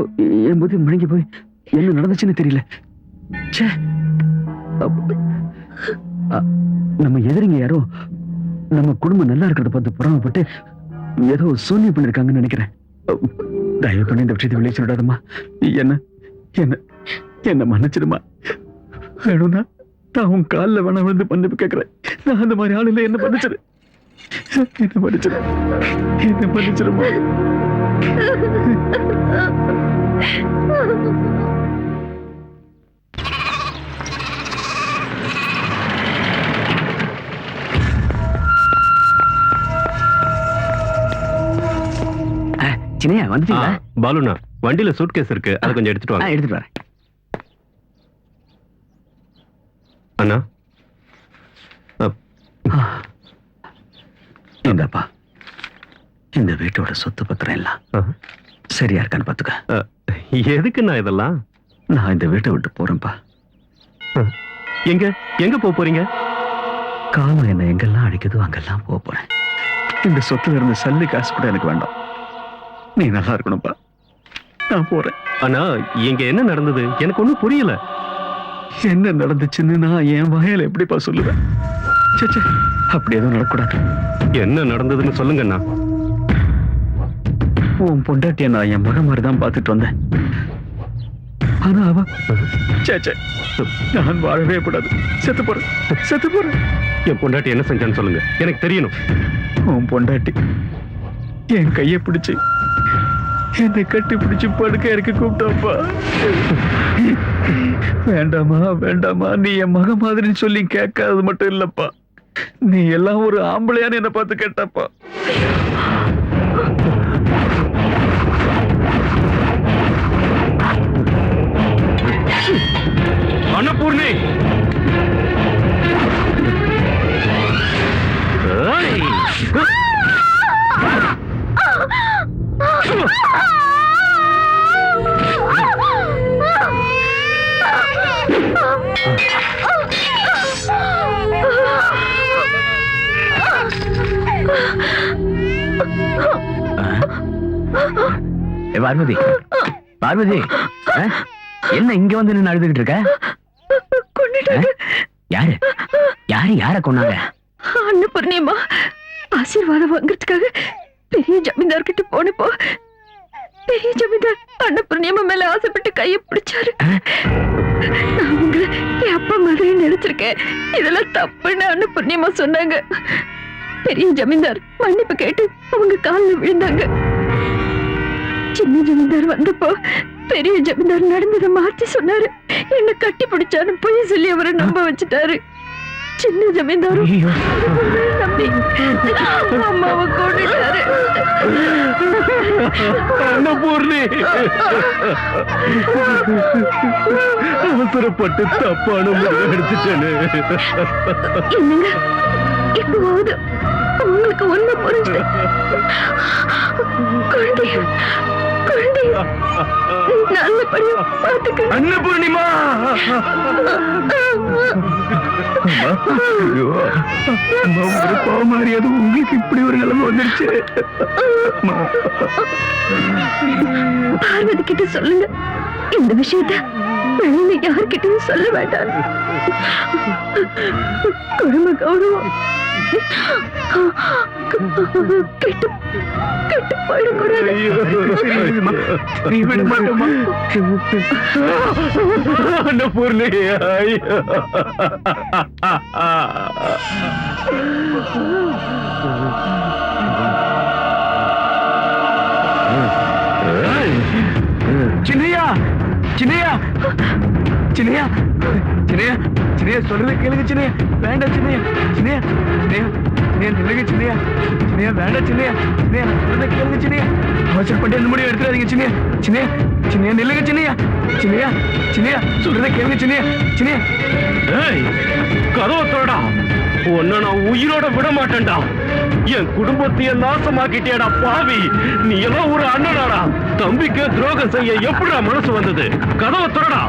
என் புத்தி முழங்கி போய் என்ன நடந்துச்சுன்னு தெரியல. நம்ம எதிரிங்க யாரோ நம்ம குடும்பம் நல்லா இருக்கிறத பார்த்து புறமப்பட்டு ஏதோ சூன்யம் பண்ணிருக்காங்கன்னு நினைக்கிறேன். தயவு பண்ணி இந்த விஷயத்தை வெளியே சொல்லிடாதம்மா. என்ன என்ன என்ன மன்னிச்சிடுமா. வேணும்னா நான் உன் காலில் வேணா விழுந்து மன்னிப்பு கேட்கிறேன். நான் அந்த மாதிரி ஆள் இல்லை. என்ன மன்னிச்சிரு, என்ன மன்னிச்சிரு, என்ன மன்னிச்சிருமா. சின்னையா வந்துட்டீங்களா? பாலுனா, வண்டியில சூட்கேஸ் இருக்கு, அதை கொஞ்சம் எடுத்துட்டு வாங்க. எடுத்துட்டு வரேன். அண்ணா, இந்தப்பா, இந்த வீட்டோட சொத்து பத்திரம் எல்லாம் சரியா இருக்கான்னு பாத்துக்க. எதுக்குண்ணா இதெல்லாம்? நான் இந்த வீட்டை விட்டு போறேன்ப்பா. எங்க எங்க போறீங்க? காலம் என்ன எங்கெல்லாம் அடிக்குதோ அங்கெல்லாம் போறேன். இந்த சொத்துல இருந்து சல்லி காசு கூட எனக்கு வேண்டாம். நீ நல்லா இருக்கணும்ப்பா. நான் போறேன். அண்ணா, இங்க என்ன நடந்தது எனக்கு ஒண்ணும் புரியல. என்ன நடந்துச்சுன்னு நான் என் வாயில எப்படிப்பா சொல்லுவேன்? சே, அப்படி எதுவும் நடக்கூடாது. என்ன நடந்ததுன்னு சொல்லுங்கண்ணா. உன் பொண்டாட்டிய நான் என் மகன் மாதிரி தான் பார்த்துட்டு வந்தேன். ஆனா அவ சே, நான் வாழவே கூடாது. செத்து போறேன். என் பொண்டாட்டி என்ன செஞ்சான்னு சொல்லுங்க, எனக்கு தெரியணும். உன் பொண்டாட்டி என் கையை பிடிச்சு என்னை கட்டி பிடிச்சு படுக்க இருக்க கூப்பிட்டாப்பா. வேண்டாமா, நீ என் மக மாதிரின்னு சொல்லி கேட்காதது மட்டும் இல்லப்பா, நீ எல்லாம் ஒரு ஆம்பளையான்னு என்ன பார்த்து கேட்டாப்பா. அன்னபூர்ணி, பார்வதி, என்ன இங்க வந்து நின்னு அழுதுகிட்டு இருக்க? யாரு யார கொன்னாங்க? அன்னபூர்ணியம்மா ஆசீர்வாதம் வாங்குறதுக்காக பெரிய ஜமீன்தார் கிட்ட போனப்போ பெரிய ஜமீன்தார் அன்னபூர்ணியம்மா மேல ஆசைப்பட்டு கையை பிடிச்சாரு. நான் உங்களை என் அப்பா மாதிரி நினைச்சிருக்கேன், இதெல்லாம் தப்புன்னு அன்னபூர்ணியம்மா சொன்னாங்க. பெரிய ஜமீன்தார் மன்னிப்பு கேட்டு அவங்க காலில் விழுந்தாங்க. சின்ன ஜமீன்தார் வந்தப்போ பெரிய ஜமீன்தார் நடந்ததை மாத்தி சொன்னாரு. என்ன கட்டி பிடிச்சாரு பொய் சொல்லி அவரை நம்ப வச்சுட்டாரு. சின்ன ஜமீன்தாரு நம்பி அம்மாவை கொண்டுட்டாரு. அன்னபூர்ணி, அவசரப்பட்டு தப்பான முடிவு எடுத்துட்டேன்னு. என்னங்க இப்போது உங்களுக்கு ஒண்ணு புரிஞ்சது. குழந்தைய நல்லபடியா பாத்துக்க. அன்னபூர்ணிமா, ஒரு பாவமாரியாது உங்களுக்கு இப்படி ஒரு நிலைமை வந்துருச்சு. பார்வதி கிட்ட சொல்லுங்க, இந்த விஷயத்த வெளியில யார்கிட்டயும் சொல்ல வேண்டாம். குடும்ப கௌரவம் கெட்டு போயிடக்கூடாது. நீ விட மாட்டோமா அன்னபூர்ணி? சின்னையா, சின்னையா, சின்னையா, சின்னையா, சின்னையா, சொல்றத கேளுங்க சின்னையா. வேண்டாம் சின்னையா, சின்னையா, சின்னையா, சின்னையா, நில்லுங்க சின்னையா, சின்னையா, வேண்டாம் சின்னையா, சின்னையா, சொல்றத கேளுங்க சின்னையா. அவசரப்பட்டு எந்த முடிவு எடுத்துறாதீங்க சின்னையா, சின்னையா, சின்னையா, நில்லுங்க சின்னையா, சின்னையா, சின்னையா, சொல்றத கேளுங்க சின்னையா, சின்னையா. ஏய், கதவை தோடா, உன்னை நான் உயிரோட விட மாட்டேன்டா. என் குடும்பத்தையே நாசமாக்கிட்டேடா பாவி. நீ எல்லாம் ஒரு அண்ணனாடா. தம்பிக்கு துரோகம் செய்ய எப்படிடா மனசு வந்தது? கதவை திறடா.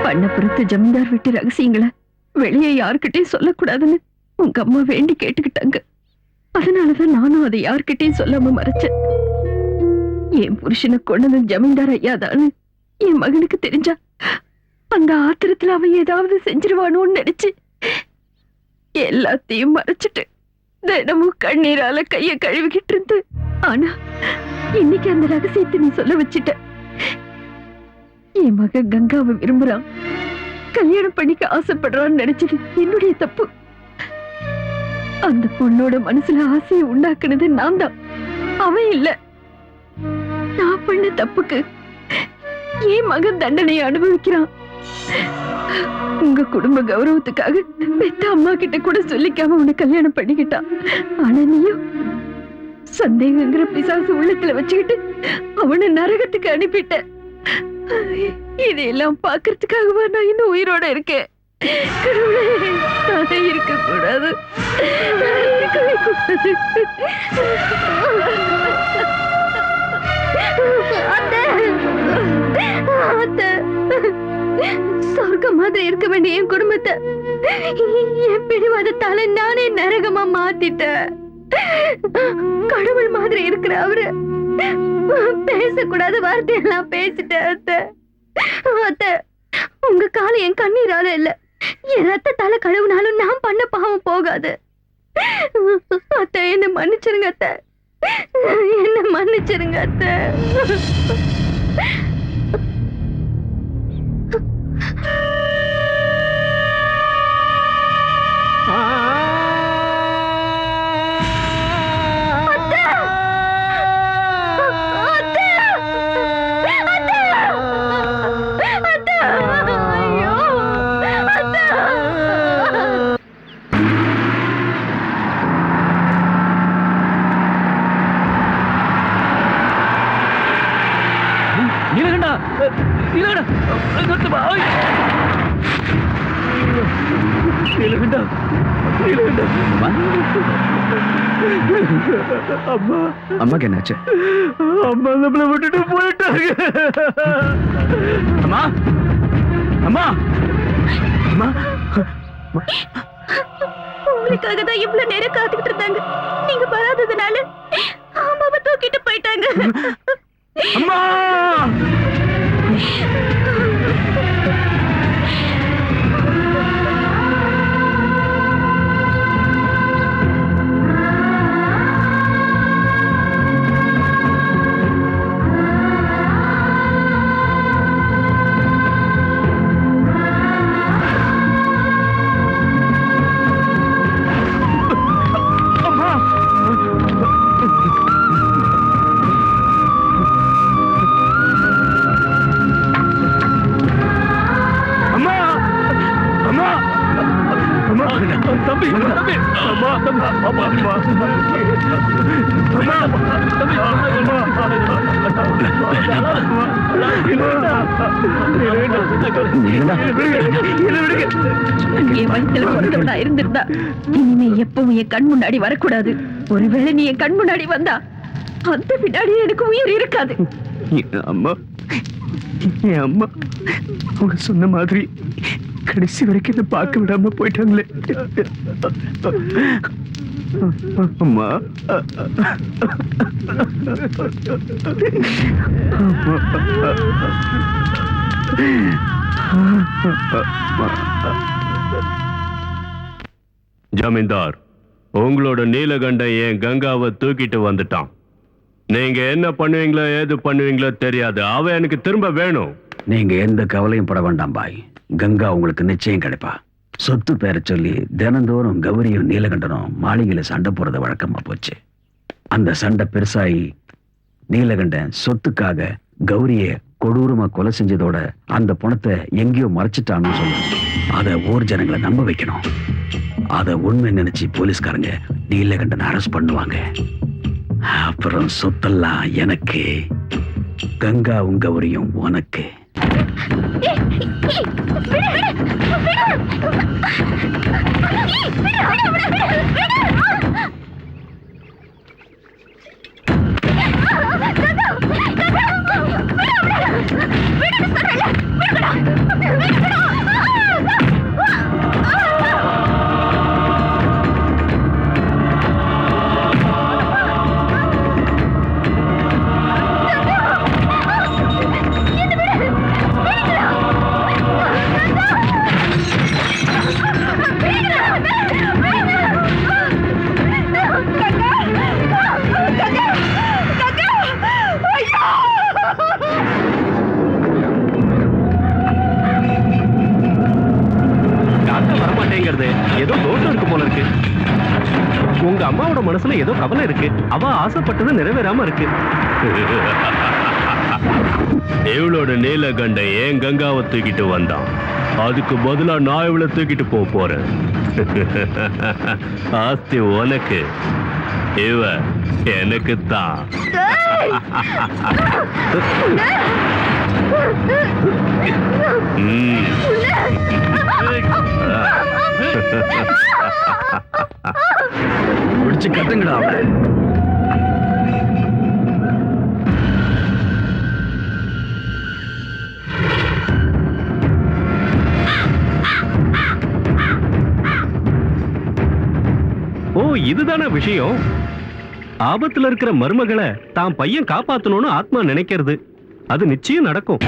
பண்ணப்புறத்து ஜமீன்தார் வீட்டு ரகசியங்களை வெளியே யார்கிட்டயும் சொல்லக்கூடாதுன்னு உங்க அம்மா வேண்டி கேட்டுக்கிட்டாங்க. அதனாலதான் நானும் அதை யார்கிட்டயும் சொல்லாம மறைச்சேன். என் புருஷனை கொண்டது ஜமீன்தார் ஐயாதான்னு என் மகனுக்கு தெரிஞ்சா அந்த ஆத்திரத்துல அவன் ஏதாவது செஞ்சிருவானோன்னு நினைச்சு எல்லாத்தையும் மறைச்சிட்டு தினமும் கண்ணீரால கைய கழுவிக்கிட்டு இருந்து. ஆனா இன்னைக்கு அந்த ரகசியத்தை நீ சொல்ல வச்சிட்ட. என் மகன் கங்காவை விரும்புறான், கல்யாணம் பண்ணிக்க ஆசைப்படுறான்னு நினைச்சது என்னுடைய தப்பு. அந்த பொண்ணோட மனசுல ஆசையை உண்டாக்குனது நான் தான், அவன் இல்ல. நான் பண்ண தப்புக்கு என் மகன் தண்டனையை அனுபவிக்கிறான். உங்க குடும்ப கௌரவத்துக்காக பெத்த அம்மா கிட்ட கூட சொல்லிக்காம உன்னை கல்யாணம் பண்ணிக்கிட்டான். ஆனா நீயும் சந்தேகங்கிற பிசாசு உள்ளத்துல வச்சுக்கிட்டு அவனை நரகத்துக்கு அனுப்பிட்ட. இதையெல்லாம் பாக்குறதுக்காகவா நான் இன்னும் உயிரோட இருக்கேன்? இருக்க கூடாது. சொர்க்க மாதிரி இருக்க வேண்டிய என் குடும்பத்தை என் பிடிவாதத்தால நானே நரகமா மாத்திட்டேன். கடவுள் மாதிரி இருக்கிற அவரு பேசக்கூடாத வார்த்தையெல்லாம் பேசிட்டேன். அத்தை, உங்க காலம் என் கண்ணீரால இல்ல, என் ரத்தத்தால கழுவுனாலும் நான் பண்ண பாவம் போகாது. அத்தை, என்ன மன்னிச்சிருங்க அத்தை, என்ன மன்னிச்சிருங்க அத்தை. அம்மாக்கு என்னாச்சு? அம்மா நம்மள விட்டுட்டு போயிட்டாங்க. அம்மா, அம்மா, அம்மா, உங்களுக்காக தான் இவ்வளவு நேரம் காத்துக்கிட்டு இருந்தாங்க. நீங்க வராததுனால அம்மாவை தூக்கிட்டு போயிட்டாங்க. அம்மா. தம்பி தம்பி அம்மா தம்பி அம்மா அம்மா என் வயித்துல பிறந்தவனா இருந்திருந்தா இனிமே எப்பவும் என் கண் முன்னாடி வரக்கூடாது. ஒருவேளை நீ என் கண் முன்னாடி வந்தா அந்த பின்னாடி எனக்கு உயிர் இருக்காது. அம்மா, என் அம்மா அவங்க சொன்ன மாதிரி கடைசி வரைக்கும் என்ன பார்க்க விடாம போயிட்டாங்களே. அம்மா, ஜமீன்தார், உங்களோட நீலகண்டன் என் கங்காவை தூக்கிட்டு வந்துட்டான். நீங்க என்ன பண்ணுவீங்களோ ஏது பண்ணுவீங்களோ தெரியாது. அவ எனக்கு திரும்ப வேணும். நீங்க எந்த கவலையும் பட வேண்டாம் பாய். கங்கா உங்களுக்கு நிச்சயம் கிடைப்பா. சொத்து பேரை சொல்லி தினந்தோறும் கௌரியும் நீலகண்டனும் மாளிகையில சண்டை போறது வழக்கமா போச்சு. அந்த சண்டை பெருசாகி நீலகண்டன் சொத்துக்காக கௌரிய கொடூரமா கொலை செஞ்சதோட அந்த பணத்தை எங்கேயோ மறைச்சிட்டான்னு சொல்லணும். அதை ஊர் ஜனங்களை நம்ப வைக்கணும். அதை உண்மை நினைச்சு போலீஸ்காரங்க நீலகண்டன் அரெஸ்ட் பண்ணுவாங்க. அப்புறம் சொத்தெல்லாம் எனக்கு, கங்காவும் கௌரியும் உனக்கு. ஏதோ தோட்டம் இருக்கு போல இருக்கு. உங்க அம்மாவோட மனசுல ஏதோ கவலை இருக்கு. அவ ஆசைப்பட்டது நிறைவேறாம இருக்கு. இவளோட நீலகண்டன் ஏன் கங்காவை தூக்கிட்டு வந்தான். அதுக்கு பதிலா நான் இவளை தூக்கிட்டு போறேன். ஆஸ்தி உனக்கு, இவ எனக்கு தான். பிடிச்சு கட்டுங்கடா அவளை. ஓ, இதுதான விஷயம். ஆபத்துல இருக்கிற மருமகளை தான் பையன் காப்பாத்தணும்னு ஆத்மா நினைக்கிறது. அது நிச்சயம் நடக்கும்.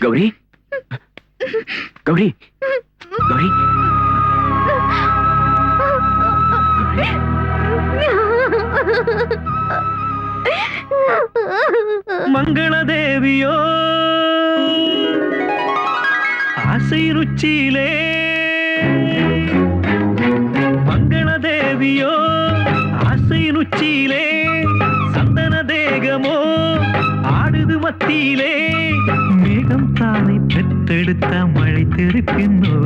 கௌரி கௌரி கௌரி மங்களதேவியோ ஆசை ருச்சியிலே மங்களதேவியோ ஆசை ருச்சியிலே சந்தன தேகமோ ஆடுது மத்தியிலே மேகம் தானை பெற்றெடுத்த மழை திருப்பின்னோ